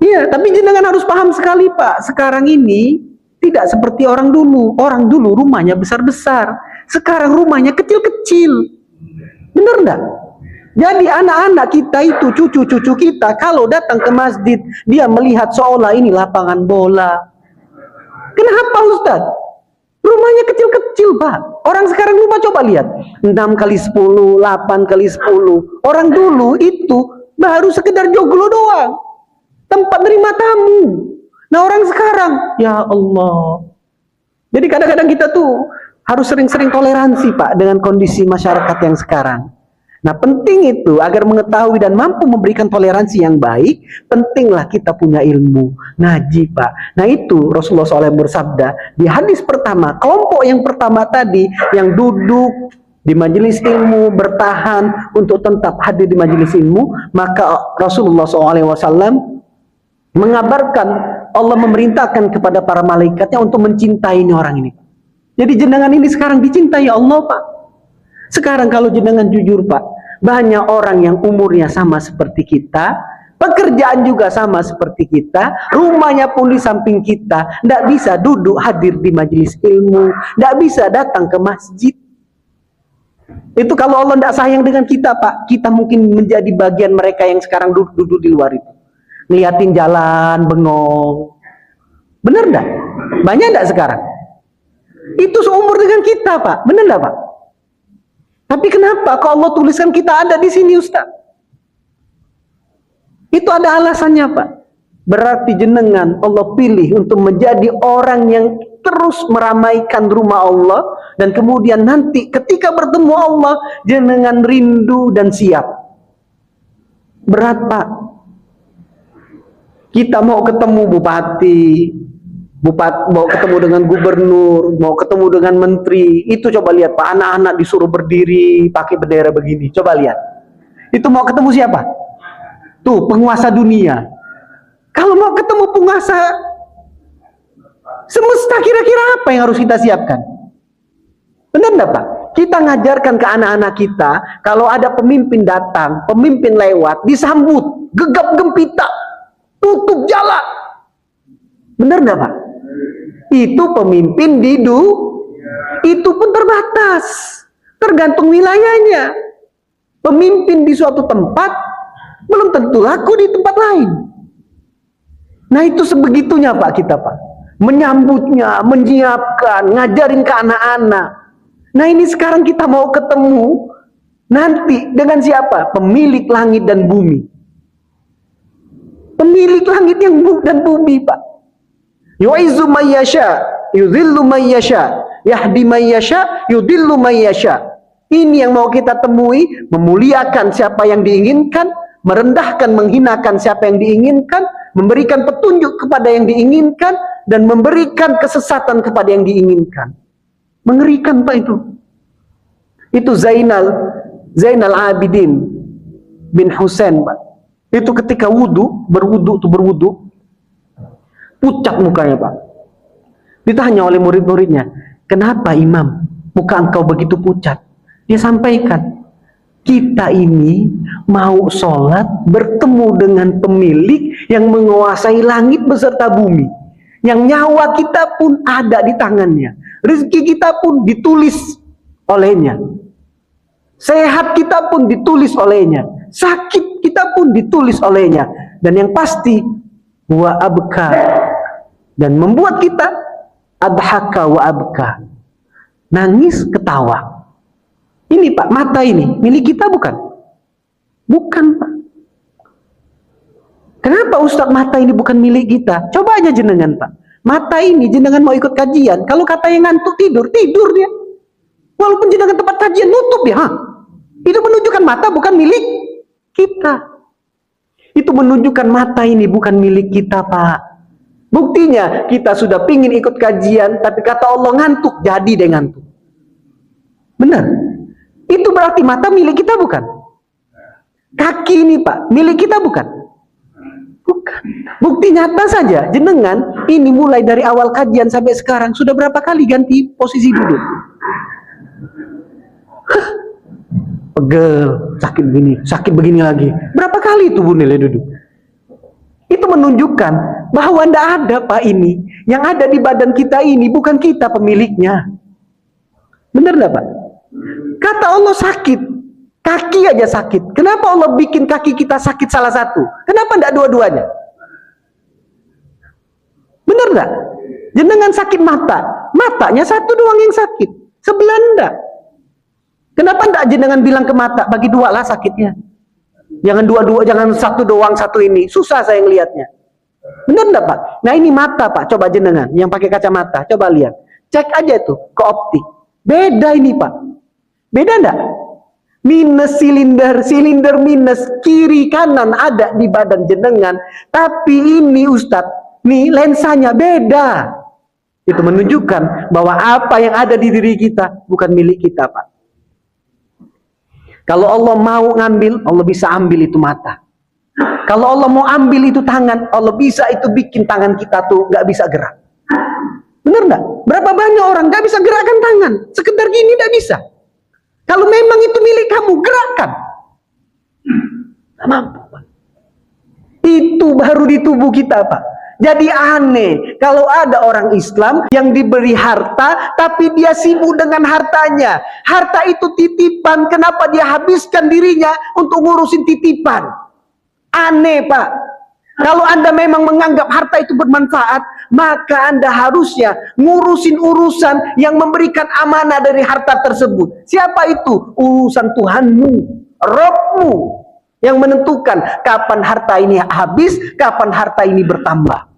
Iya, tapi jenengan harus paham sekali, Pak. Sekarang ini tidak seperti orang dulu. Orang dulu rumahnya besar-besar. Sekarang rumahnya kecil-kecil. Bener ndak? Jadi anak-anak kita itu, cucu-cucu kita, kalau datang ke masjid, dia melihat seolah ini lapangan bola. Kenapa Ustaz? Rumahnya kecil-kecil Pak. Orang sekarang rumah coba lihat, 6 kali 10, 8 kali 10. Orang dulu itu baru sekedar joglo doang, tempat nerima tamu. Nah orang sekarang, ya Allah. Jadi kadang-kadang kita tuh harus sering-sering toleransi Pak dengan kondisi masyarakat yang sekarang. Nah penting itu agar mengetahui dan mampu memberikan toleransi yang baik, pentinglah kita punya ilmu, ngaji Pak. Nah itu Rasulullah SAW bersabda di hadis pertama, kelompok yang pertama tadi yang duduk di majelis ilmu, bertahan untuk tetap hadir di majelis ilmu, maka Rasulullah SAW mengabarkan, Allah memerintahkan kepada para malaikatnya untuk mencintai orang ini. Jadi jenengan ini sekarang dicintai Allah Pak. Sekarang kalau jenengan jujur Pak, banyak orang yang umurnya sama seperti kita, pekerjaan juga sama seperti kita, rumahnya pun di samping kita, tidak bisa duduk hadir di majelis ilmu, tidak bisa datang ke masjid. Itu kalau Allah tidak sayang dengan kita Pak, kita mungkin menjadi bagian mereka yang sekarang duduk di luar itu, ngeliatin jalan, bengong. Benar enggak? Banyak enggak sekarang? Itu seumur dengan kita Pak, benar enggak Pak? Tapi kenapa kok Allah tuliskan kita ada di sini Ustaz? Itu ada alasannya Pak. Berarti jenengan Allah pilih untuk menjadi orang yang terus meramaikan rumah Allah, dan kemudian nanti ketika bertemu Allah jenengan rindu dan siap. Berat Pak. Kita mau ketemu bupati, mau ketemu dengan gubernur, mau ketemu dengan menteri, itu coba lihat Pak, anak-anak disuruh berdiri pakai bendera begini, coba lihat. Itu mau ketemu siapa? Tuh, penguasa dunia. Kalau mau ketemu penguasa semesta, kira-kira apa yang harus kita siapkan? Benar enggak Pak? Kita ngajarkan ke anak-anak kita, kalau ada pemimpin datang, pemimpin lewat, disambut, gegap gempita, tutup jalan. Benar enggak Pak? Itu pemimpin itu pun terbatas, tergantung wilayahnya. Pemimpin di suatu tempat belum tentu laku di tempat lain. Nah itu sebegitunya Pak kita Pak, menyambutnya, menyiapkan, ngajarin ke anak-anak. Nah ini sekarang kita mau ketemu nanti dengan siapa? Pemilik langit dan bumi. Pemilik langit dan bumi Pak. Yu'izzu man yasha, yudhillu man yasha, yahdi man yasha, yudhillu man yasha. Ini yang mau kita temui, memuliakan siapa yang diinginkan, merendahkan, menghinakan siapa yang diinginkan, memberikan petunjuk kepada yang diinginkan, dan memberikan kesesatan kepada yang diinginkan. Mengerikan Pak itu. Itu Zainal Abidin bin Husain Pak. Itu ketika berwudu, pucat mukanya Pak. Ditanya oleh murid-muridnya, kenapa Imam muka engkau begitu pucat? Dia sampaikan, kita ini mau sholat bertemu dengan pemilik yang menguasai langit beserta bumi, yang nyawa kita pun ada di tangannya, rezeki kita pun ditulis olehnya, sehat kita pun ditulis olehnya, sakit kita pun ditulis olehnya, dan yang pasti wa abka, dan membuat kita adhaka wa abka, nangis ketawa. Ini Pak, mata ini milik kita bukan? Bukan Pak. Kenapa Ustadz mata ini bukan milik kita? Coba aja jenengan Pak, mata ini jenengan mau ikut kajian, kalau katanya ngantuk tidur dia. Walaupun jenengan tempat kajian nutup dia, itu menunjukkan mata bukan milik kita. Itu menunjukkan mata ini bukan milik kita Pak. Buktinya kita sudah pingin ikut kajian, tapi kata Allah ngantuk, jadi deh ngantuk. Benar? Itu berarti mata milik kita bukan? Kaki ini Pak, milik kita bukan? Bukan. Bukti nyata saja, jenengan ini mulai dari awal kajian sampai sekarang sudah berapa kali ganti posisi duduk? Pegel, sakit begini lagi. Berapa kali itu Bu Nile duduk? Itu menunjukkan bahwa tidak ada Pak ini. Yang ada di badan kita ini bukan kita pemiliknya. Benar tidak Pak? Kata Allah sakit, kaki aja sakit. Kenapa Allah bikin kaki kita sakit salah satu? Kenapa tidak dua-duanya? Benar tidak? Jenengan sakit mata, matanya satu doang yang sakit, sebelah enggak. Kenapa enggak jenengan bilang ke mata, bagi dua lah sakitnya. Jangan dua-dua, jangan satu doang satu ini. Susah saya ngelihatnya. Benar enggak Pak? Nah ini mata Pak, coba jenengan yang pakai kacamata, coba lihat. Cek aja itu ke optik. Beda ini Pak. Beda enggak? Minus silinder minus, kiri kanan ada di badan jenengan. Tapi ini Ustadz, nih lensanya beda. Itu menunjukkan bahwa apa yang ada di diri kita bukan milik kita Pak. Kalau Allah mau ngambil, Allah bisa ambil itu mata. Kalau Allah mau ambil itu tangan, Allah bisa itu bikin tangan kita tuh nggak bisa gerak. Bener nggak? Berapa banyak orang nggak bisa gerakan tangan, sekedar gini nggak bisa. Kalau memang itu milik kamu, gerakan. Nggak mampu Pak. Itu baru di tubuh kita Pak. Jadi aneh kalau ada orang Islam yang diberi harta tapi dia sibuk dengan hartanya. Harta itu titipan, kenapa dia habiskan dirinya untuk ngurusin titipan? Aneh Pak. Kalau Anda memang menganggap harta itu bermanfaat, maka Anda harusnya ngurusin urusan yang memberikan amanah dari harta tersebut. Siapa itu? Urusan Tuhanmu, Rabbmu, yang menentukan kapan harta ini habis, kapan harta ini bertambah.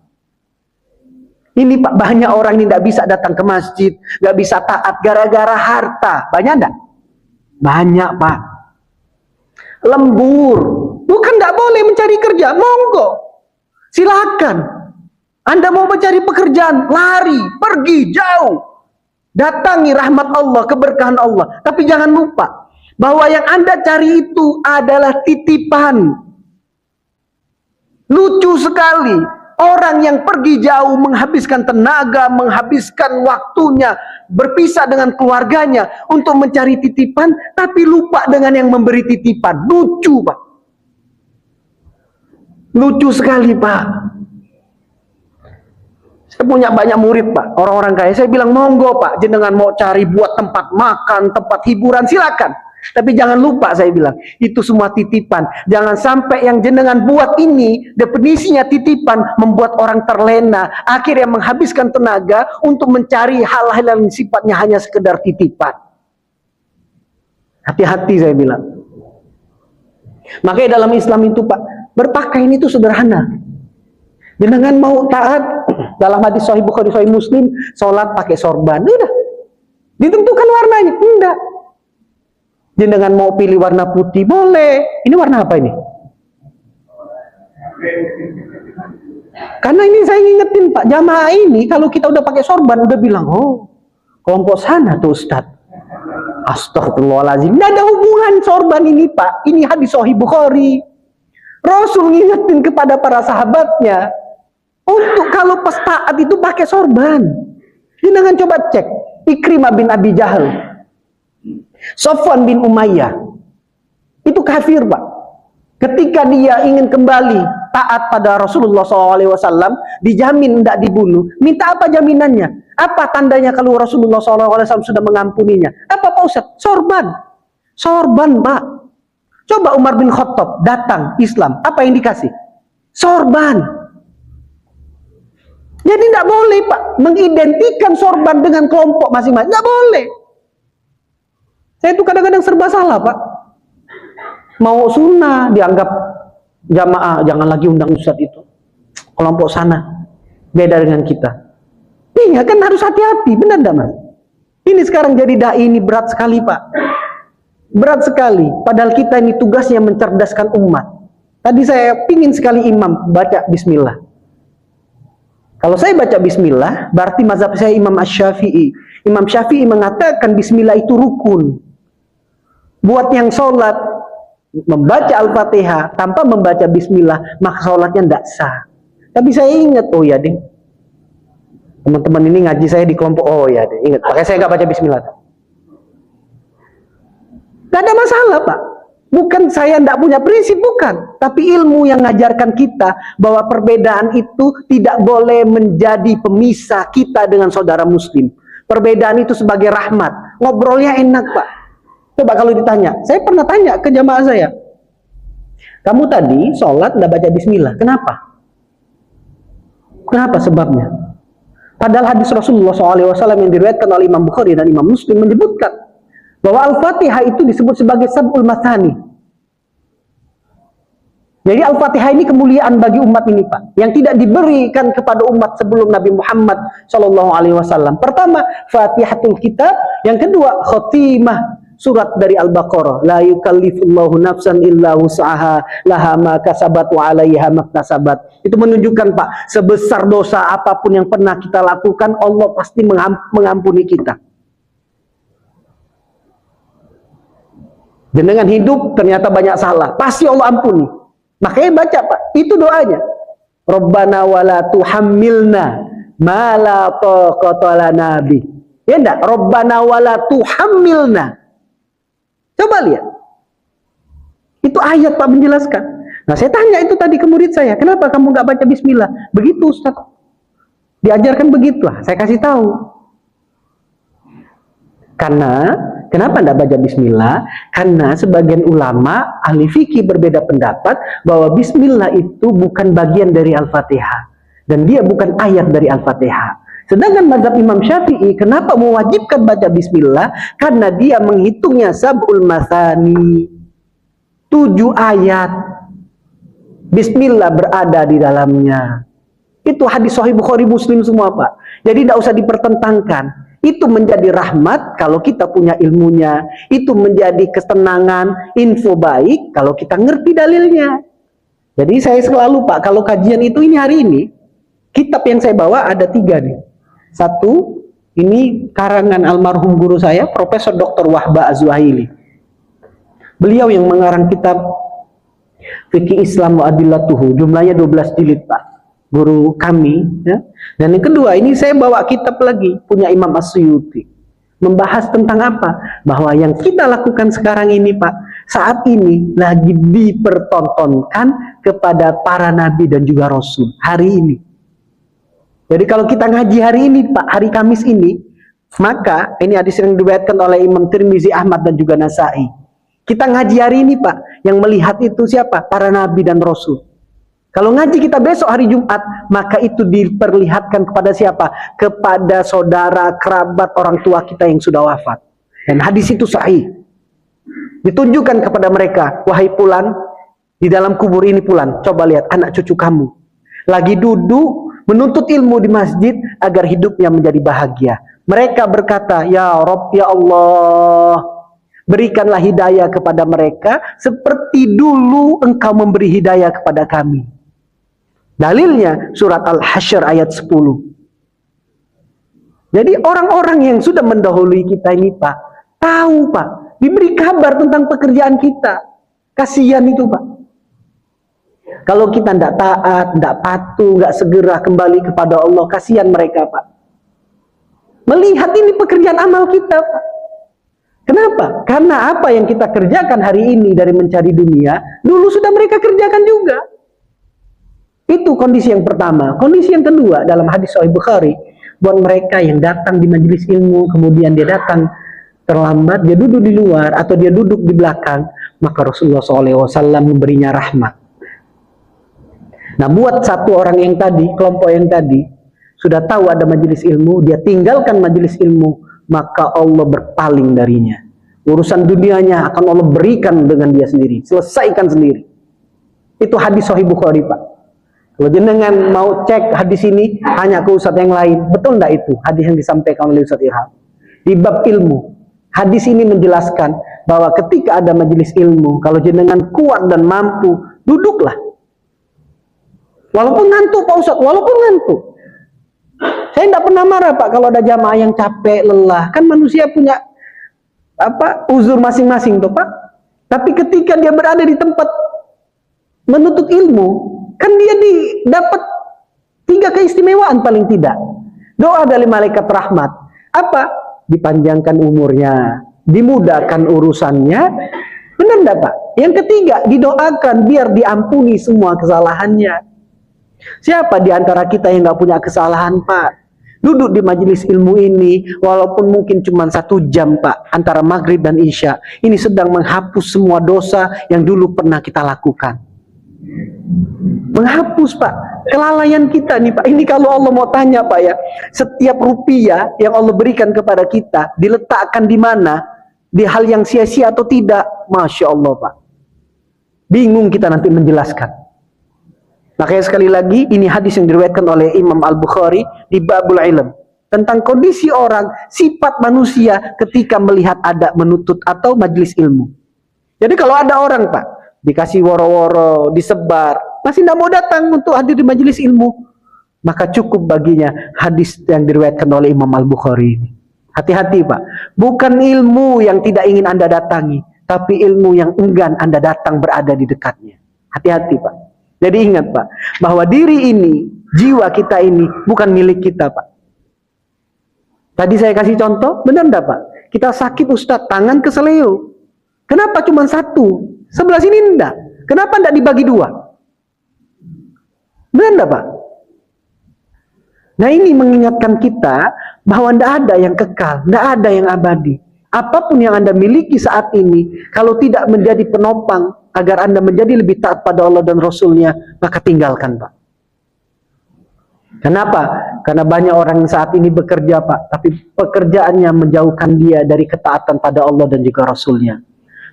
Ini Pak, banyak orang ini tidak bisa datang ke masjid, nggak bisa taat gara-gara harta. Banyak enggak? Banyak Pak. Lembur, bukan tidak boleh mencari kerja, monggo, silakan. Anda mau mencari pekerjaan, lari, pergi jauh, datangi rahmat Allah, keberkahan Allah. Tapi jangan lupa bahwa yang Anda cari itu adalah titipan. Lucu sekali. Orang yang pergi jauh, menghabiskan tenaga, menghabiskan waktunya, berpisah dengan keluarganya untuk mencari titipan, tapi lupa dengan yang memberi titipan. Lucu Pak. Lucu sekali Pak. Saya punya banyak murid Pak, orang-orang kaya. Saya bilang, monggo Pak, jenengan mau cari buat tempat makan, tempat hiburan, silakan. Tapi jangan lupa, saya bilang, itu semua titipan. Jangan sampai yang jenengan buat ini, definisinya titipan, membuat orang terlena, akhirnya menghabiskan tenaga untuk mencari hal-hal yang sifatnya hanya sekedar titipan. Hati-hati saya bilang. Makanya dalam Islam itu Pak, berpakaian itu sederhana. Jenengan mau taat, dalam hadis Sahih Bukhari, Sahih Muslim, sholat pakai sorban, udah. Ditentukan warnanya, enggak. Jenengan mau pilih warna putih, boleh. Ini warna apa ini? Karena ini saya ngingetin Pak, jamaah ini kalau kita udah pakai sorban, udah bilang, oh, kelompok sana tuh Ustadz. Astagfirullahaladzim. Nggak ada hubungan sorban ini Pak. Ini hadis Sahih Bukhari. Rasul ngingetin kepada para sahabatnya untuk kalau pas taat itu pakai sorban. Jangan coba cek Ikrimah bin Abi Jahal, Sofwan bin Umayyah, itu kafir Pak. Ketika dia ingin kembali taat pada Rasulullah SAW, dijamin tidak dibunuh. Minta apa jaminannya? Apa tandanya kalau Rasulullah SAW sudah mengampuninya? Apa Pak Ustaz? Sorban. Sorban Pak. Coba Umar bin Khattab datang Islam, apa yang dikasih? Sorban. Jadi tidak boleh Pak mengidentikan sorban dengan kelompok masing-masing. Tidak boleh. Saya itu kadang-kadang serba salah Pak. Mau sunnah dianggap jamaah, jangan lagi undang ustadz itu. Kelompok sana beda dengan kita. Iya kan harus hati-hati, benar tidak Mas? Ini sekarang jadi dai ini berat sekali Pak. Berat sekali. Padahal kita ini tugasnya mencerdaskan umat. Tadi saya pingin sekali imam baca bismillah. Kalau saya baca bismillah, berarti mazhab saya Imam Asy-Syafi'i. Imam Syafi'i mengatakan bismillah itu rukun. Buat yang sholat membaca Al-Fatihah tanpa membaca bismillah, maka sholatnya tidak sah. Tapi saya ingat, oh ya ding, teman-teman ini ngaji saya di kelompok, oh ya ding, ingat, pakai saya nggak baca bismillah. Gak ada masalah Pak. Bukan saya tidak punya prinsip, bukan. Tapi ilmu yang mengajarkan kita bahwa perbedaan itu tidak boleh menjadi pemisah kita dengan saudara muslim. Perbedaan itu sebagai rahmat. Ngobrolnya enak Pak. Coba kalau ditanya, saya pernah tanya ke jamaah saya, kamu tadi sholat tidak baca bismillah, kenapa? Kenapa sebabnya? Padahal hadis Rasulullah SAW yang diriwayatkan oleh Imam Bukhari dan Imam Muslim menyebutkan bahwa Al-Fatihah itu disebut sebagai sab'ul mathani. Jadi Al-Fatihah ini kemuliaan bagi umat ini Pak, yang tidak diberikan kepada umat sebelum Nabi Muhammad SAW. Pertama, Fatihatul Kitab. Yang kedua, khotimah surat dari Al-Baqarah. La yukallifullahu nafsan illa wus'aha laha ma kasabat wa 'alaiha maktasabat. Itu menunjukkan Pak, sebesar dosa apapun yang pernah kita lakukan, Allah pasti mengampuni kita. Dengan hidup ternyata banyak salah, pasti Allah ampuni. Makanya baca Pak, itu doanya. Rabbana wala tuhammilna ma la taqata lana bi. Ya enggak? Rabbana wala tuhammilna. Coba lihat. Itu ayat Pak menjelaskan. Nah saya tanya itu tadi ke murid saya, kenapa kamu nggak baca bismillah? Begitu Ustaz. Diajarkan begitu lah, saya kasih tahu. Karena kenapa tidak baca bismillah? Karena sebagian ulama ahli fikih berbeda pendapat bahwa bismillah itu bukan bagian dari Al-Fatihah dan dia bukan ayat dari Al-Fatihah. Sedangkan mazhab Imam Syafi'i kenapa mewajibkan baca bismillah? Karena dia menghitungnya sab'ul mathani, 7 ayat bismillah berada di dalamnya. Itu hadis Sahih Bukhari Muslim semua Pak. Jadi tidak usah dipertentangkan. Itu menjadi rahmat kalau kita punya ilmunya. Itu menjadi ketenangan, info baik kalau kita ngerti dalilnya. Jadi saya selalu Pak, kalau kajian itu ini hari ini, kitab yang saya bawa ada 3 nih. 1, ini karangan almarhum guru saya, Profesor Dr. Wahba Az-Zuhaili. Beliau yang mengarang kitab Fikih Islam wa Adillatuhu, jumlahnya 12 jilid Pak. Guru kami, ya. Dan yang kedua, ini saya bawa kitab lagi, punya Imam As-Suyuti. Membahas tentang apa? Bahwa yang kita lakukan sekarang ini Pak, saat ini lagi dipertontonkan kepada para nabi dan juga rasul, hari ini. Jadi kalau kita ngaji hari ini Pak, hari Kamis ini, maka, ini hadis yang diriwayatkan oleh Imam Tirmizi, Ahmad dan juga Nasai. Kita ngaji hari ini Pak, yang melihat itu siapa? Para nabi dan rasul. Kalau ngaji kita besok hari Jumat, maka itu diperlihatkan kepada siapa? Kepada saudara, kerabat, orang tua kita yang sudah wafat. Dan hadis itu sahih. Ditunjukkan kepada mereka, wahai Fulan, di dalam kubur ini Fulan, coba lihat anak cucu kamu. Lagi duduk, menuntut ilmu di masjid, agar hidupnya menjadi bahagia. Mereka berkata, ya Rabb, ya Allah, berikanlah hidayah kepada mereka, seperti dulu engkau memberi hidayah kepada kami. Dalilnya surat Al-Hasyr ayat 10. Jadi orang-orang yang sudah mendahului kita ini Pak, tahu Pak, diberi kabar tentang pekerjaan kita. Kasihan itu Pak. Kalau kita tidak taat, tidak patuh, nggak segera kembali kepada Allah, kasihan mereka, Pak. Melihat ini pekerjaan amal kita, Pak. Kenapa? Karena apa yang kita kerjakan hari ini dari mencari dunia, dulu sudah mereka kerjakan juga. Itu kondisi yang pertama. Kondisi yang kedua, dalam hadis Sahih Bukhari, buat mereka yang datang di majelis ilmu, kemudian dia datang terlambat, dia duduk di luar atau dia duduk di belakang, maka Rasulullah SAW memberinya rahmat. Nah, buat satu orang yang tadi, kelompok yang tadi, sudah tahu ada majelis ilmu, dia tinggalkan majelis ilmu, maka Allah berpaling darinya. Urusan dunianya akan Allah berikan dengan dia sendiri, selesaikan sendiri. Itu hadis Sahih Bukhari, Pak. Kalau jenengan mau cek hadis ini hanya ke ustadz yang lain, betul enggak itu hadis yang disampaikan oleh Ustadz Irham? Di bab ilmu, hadis ini menjelaskan bahwa ketika ada majelis ilmu, kalau jenengan kuat dan mampu, duduklah. Walaupun ngantuk, Pak Ustadz, walaupun ngantuk. Saya tidak pernah marah, Pak, kalau ada jamaah yang capek, lelah. Kan manusia punya uzur masing-masing tuh, Pak. Tapi ketika dia berada di tempat menuntut ilmu, kan dia dapat 3 keistimewaan paling tidak. Doa dari malaikat rahmat. Apa? Dipanjangkan umurnya, dimudahkan urusannya. Benar enggak, Pak? Yang ketiga, didoakan biar diampuni semua kesalahannya. Siapa di antara kita yang nggak punya kesalahan, Pak? Duduk di majelis ilmu ini, walaupun mungkin cuma 1 jam, Pak, antara maghrib dan isya, ini sedang menghapus semua dosa yang dulu pernah kita lakukan. Menghapus, Pak, kelalaian kita nih, Pak. Ini kalau Allah mau tanya, Pak, ya, setiap rupiah yang Allah berikan kepada kita diletakkan di mana? Di hal yang sia-sia atau tidak? Masya Allah, Pak. Bingung kita nanti menjelaskan. Makanya sekali lagi, ini hadis yang diriwayatkan oleh Imam Al-Bukhari di Babul Ilm, tentang kondisi orang, sifat manusia ketika melihat ada menuntut atau majelis ilmu. Jadi kalau ada orang, Pak, dikasih woro-woro, disebar, masih tidak mau datang untuk hadir di majelis ilmu, maka cukup baginya hadis yang diriwayatkan oleh Imam Al-Bukhari ini. Hati-hati, Pak. Bukan ilmu yang tidak ingin Anda datangi, tapi ilmu yang enggan Anda datang berada di dekatnya. Hati-hati, Pak. Jadi ingat, Pak, bahwa diri ini, jiwa kita ini bukan milik kita, Pak. Tadi saya kasih contoh, benar enggak, Pak? Kita sakit, Ustadz, tangan keseleo. Kenapa cuma 1? Sebelah sini enggak. Kenapa enggak dibagi 2? Benar enggak, Pak? Nah, ini mengingatkan kita bahwa enggak ada yang kekal, enggak ada yang abadi. Apapun yang Anda miliki saat ini, kalau tidak menjadi penopang agar Anda menjadi lebih taat pada Allah dan Rasulnya, maka tinggalkan, Pak. Kenapa? Karena banyak orang yang saat ini bekerja, Pak, tapi pekerjaannya menjauhkan dia dari ketaatan pada Allah dan juga Rasulnya.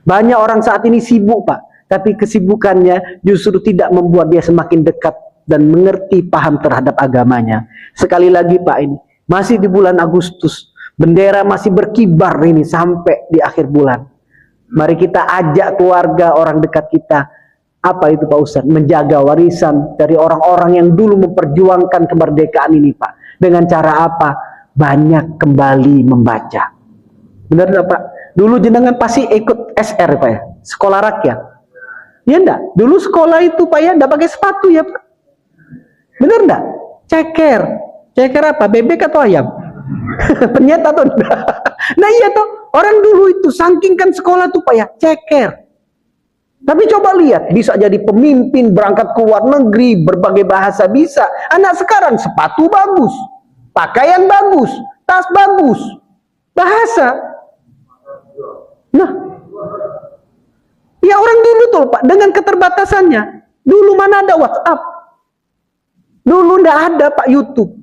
Banyak orang saat ini sibuk, Pak, tapi kesibukannya justru tidak membuat dia semakin dekat dan mengerti, paham terhadap agamanya. Sekali lagi, Pak, ini masih di bulan Agustus, bendera masih berkibar ini sampai di akhir bulan. Mari kita ajak keluarga, orang dekat kita. Apa itu, Pak Ustadz? Menjaga warisan dari orang-orang yang dulu memperjuangkan kemerdekaan ini, Pak. Dengan cara apa? Banyak kembali membaca. Benar enggak, Pak? Dulu jenengan pasti ikut SR, Pak, ya? Sekolah rakyat. Iya enggak? Dulu sekolah itu, Pak, ya, enggak pakai sepatu, ya, Pak? Benar enggak? Ceker. Ceker apa? Bebek atau ayam? Penyet atau enggak? Nah, iya tuh. Orang dulu itu saking kan sekolah tuh, Pak, ya, ceker. Tapi coba lihat, bisa jadi pemimpin, berangkat ke luar negeri, berbagai bahasa bisa. Anak sekarang sepatu bagus, pakaian bagus, tas bagus, bahasa. Nah, ya orang dulu tuh, Pak, dengan keterbatasannya. Dulu mana ada WhatsApp? Dulu ndak ada, Pak, YouTube.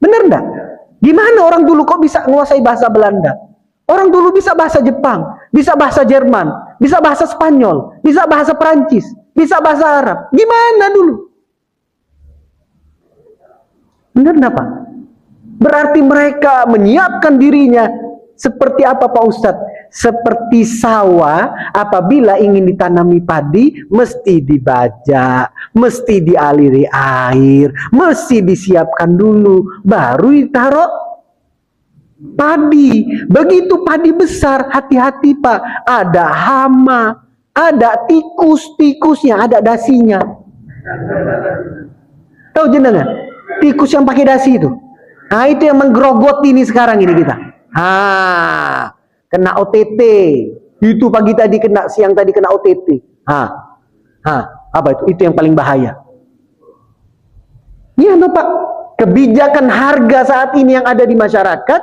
Bener ndak? Gimana orang dulu kok bisa menguasai bahasa Belanda? Orang dulu bisa bahasa Jepang, bisa bahasa Jerman, bisa bahasa Spanyol, bisa bahasa Perancis, bisa bahasa Arab. Gimana dulu? Benar enggak, Pak? Berarti mereka menyiapkan dirinya seperti apa, Pak Ustadz? Seperti sawah apabila ingin ditanami padi, mesti dibajak, mesti dialiri air, mesti disiapkan dulu, baru ditaruh padi. Begitu padi besar, hati-hati, Pak, ada hama, ada tikus-tikusnya, ada dasinya. Tahu jenengan? Tikus yang pakai dasi itu. Nah, itu yang menggerogoti ini sekarang ini kita. Kena OTT. Itu pagi tadi kena, siang tadi kena OTT. Apa itu? Itu yang paling bahaya. Iya, Pak. Kebijakan harga saat ini yang ada di masyarakat,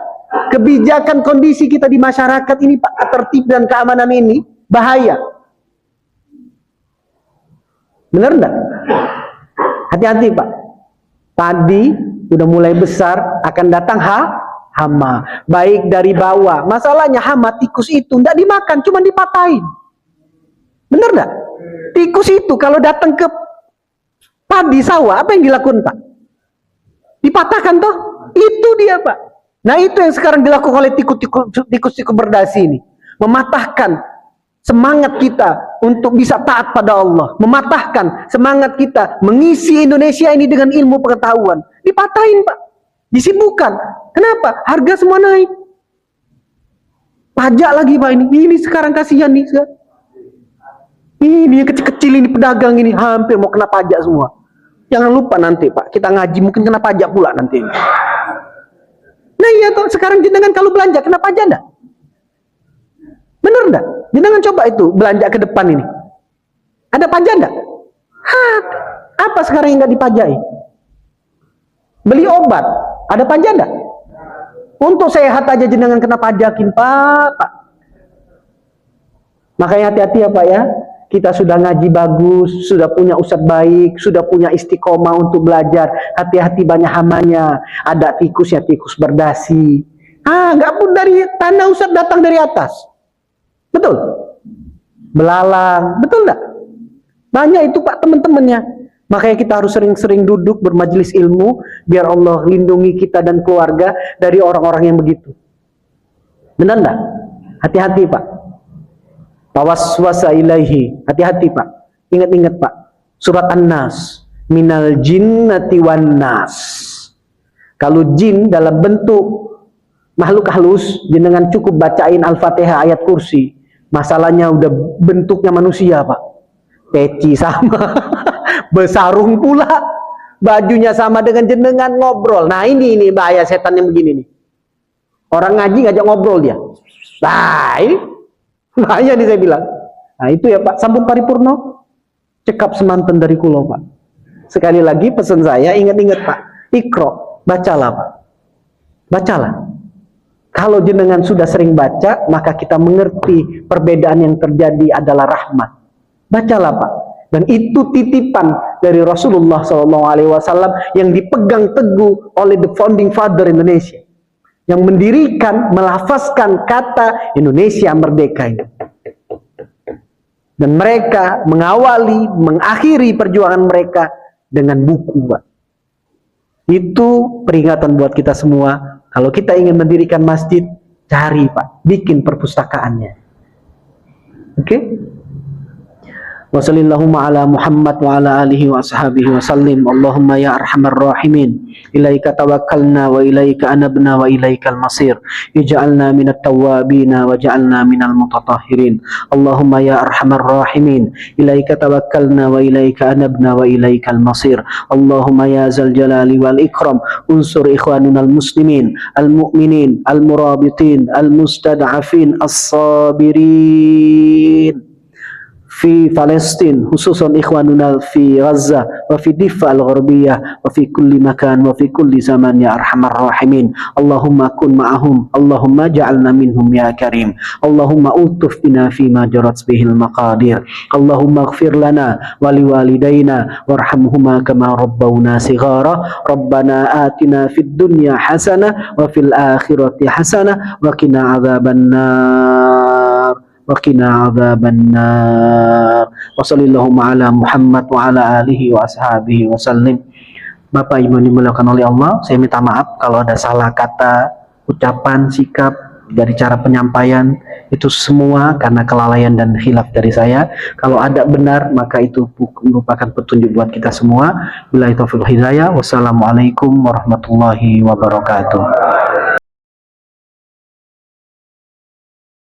kebijakan kondisi kita di masyarakat ini, Pak, tertib dan keamanan ini bahaya. Benar enggak? Hati-hati, Pak. Padi udah mulai besar, akan datang hama, baik dari bawah. Masalahnya hama, tikus itu enggak dimakan, cuma dipatahin. Benar enggak? Tikus itu kalau datang ke padi sawah, apa yang dilakukan, Pak? Dipatahkan toh? Itu dia, Pak. Nah, itu yang sekarang dilakukan oleh tikus-tikus berdasi ini. Mematahkan semangat kita untuk bisa taat pada Allah. Mematahkan semangat kita mengisi Indonesia ini dengan ilmu pengetahuan. Dipatahin, Pak. Disibukkan. Kenapa? Harga semua naik. Pajak lagi, Pak, ini. Ini sekarang kasihan nih. Ini yang kecil-kecil ini, pedagang ini hampir mau kena pajak semua. Jangan lupa nanti, Pak, kita ngaji mungkin kena pajak pula nanti. Nah iya toh, sekarang jenengan kalau belanja kena pajak enggak? Bener enggak? Jenengan coba itu belanja ke depan ini. Ada pajak enggak? Apa sekarang yang enggak dipajai? Beli obat, ada pajak enggak? Untuk sehat aja jenengan kena pajakin, Pak. Makanya hati-hati ya, Pak ya. Kita sudah ngaji bagus, sudah punya ustadz baik, sudah punya istiqomah untuk belajar. Hati-hati banyak hamanya. Ada tikus ya, tikus berdasi. Nggak pun dari tanah ustadz datang dari atas. Betul? Belalang, betul nggak? Banyak itu, Pak, teman-temannya. Makanya kita harus sering-sering duduk bermajelis ilmu, biar Allah lindungi kita dan keluarga dari orang-orang yang begitu. Benar nggak? Hati-hati, Pak. Tawaswasa ilaihi. Hati-hati, Pak. Ingat-ingat, Pak. Surat An-Nas. Minal jinnati wan nas. Kalau jin dalam bentuk makhluk halus, jenengan cukup bacain Al-Fatihah ayat kursi. Masalahnya udah bentuknya manusia, Pak. Peci sama. Besarung pula. Bajunya sama dengan jenengan, ngobrol. Nah ini bahaya setan yang begini nih. Orang ngaji ngajak ngobrol dia. Ini bahaya nih saya bilang. Nah itu ya, Pak, sambung paripurno, cekap semanten dari kulo, Pak. Sekali lagi pesan saya, ingat-ingat, Pak, ikro, bacalah, Pak. Bacalah. Kalau jenengan sudah sering baca, maka kita mengerti perbedaan yang terjadi adalah rahmat. Bacalah, Pak. Dan itu titipan dari Rasulullah SAW yang dipegang teguh oleh the founding father Indonesia, yang mendirikan, melafazkan kata Indonesia merdeka ini. Dan mereka mengawali, mengakhiri perjuangan mereka dengan buku, Pak. Itu peringatan buat kita semua. Kalau kita ingin mendirikan masjid, cari, Pak, bikin perpustakaannya. Oke? Wa sallallahu ala Muhammad wa ala alihi wa ashabihi wa sallim. Allahumma ya arhamar rahimin, ilaika tawakkalna wa ilaika anabna wa ilaikal masir. Ij'alna minat tawwabina wa ja'alna minal mutatahhirin. Allahumma ya arhamar rahimin, ilaika tawakkalna wa ilaika anabna wa ilaikal masir. Allahumma ya zal jalali wal ikram, unsur ikhwanuna al muslimin, al mu'minin, al murabitin, al mustad'afin, as-sabirin fi Palestin, khususan ikhwanuna fi Gaza wa fi Difa al-Gharbiyah wa fi kulli makan wa fi kulli zaman ya arhamar rahimin. Allahumma kun ma'ahum, Allahumma ja'alna minhum ya karim. Allahumma utuf bina fima jarat bihil maqadir. Allahumma ighfir lana wa liwalidayna warhamhuma kama rabbawna sighara. Rabbana atina fid dunya hasanah wa fil akhirati hasanah wa qina adzabannar. Waqina adzabannar. Wa sallallahu ala Muhammad wa ala alihi wa ashabihi wa sallim. Bapak Ibu dimuliakan oleh Allah, saya minta maaf kalau ada salah kata, ucapan, sikap dari cara penyampaian, itu semua karena kelalaian dan khilaf dari saya. Kalau ada benar, maka itu merupakan petunjuk buat kita semua. Billahi taufiq hidayah. Wassalamualaikum warahmatullahi wabarakatuh.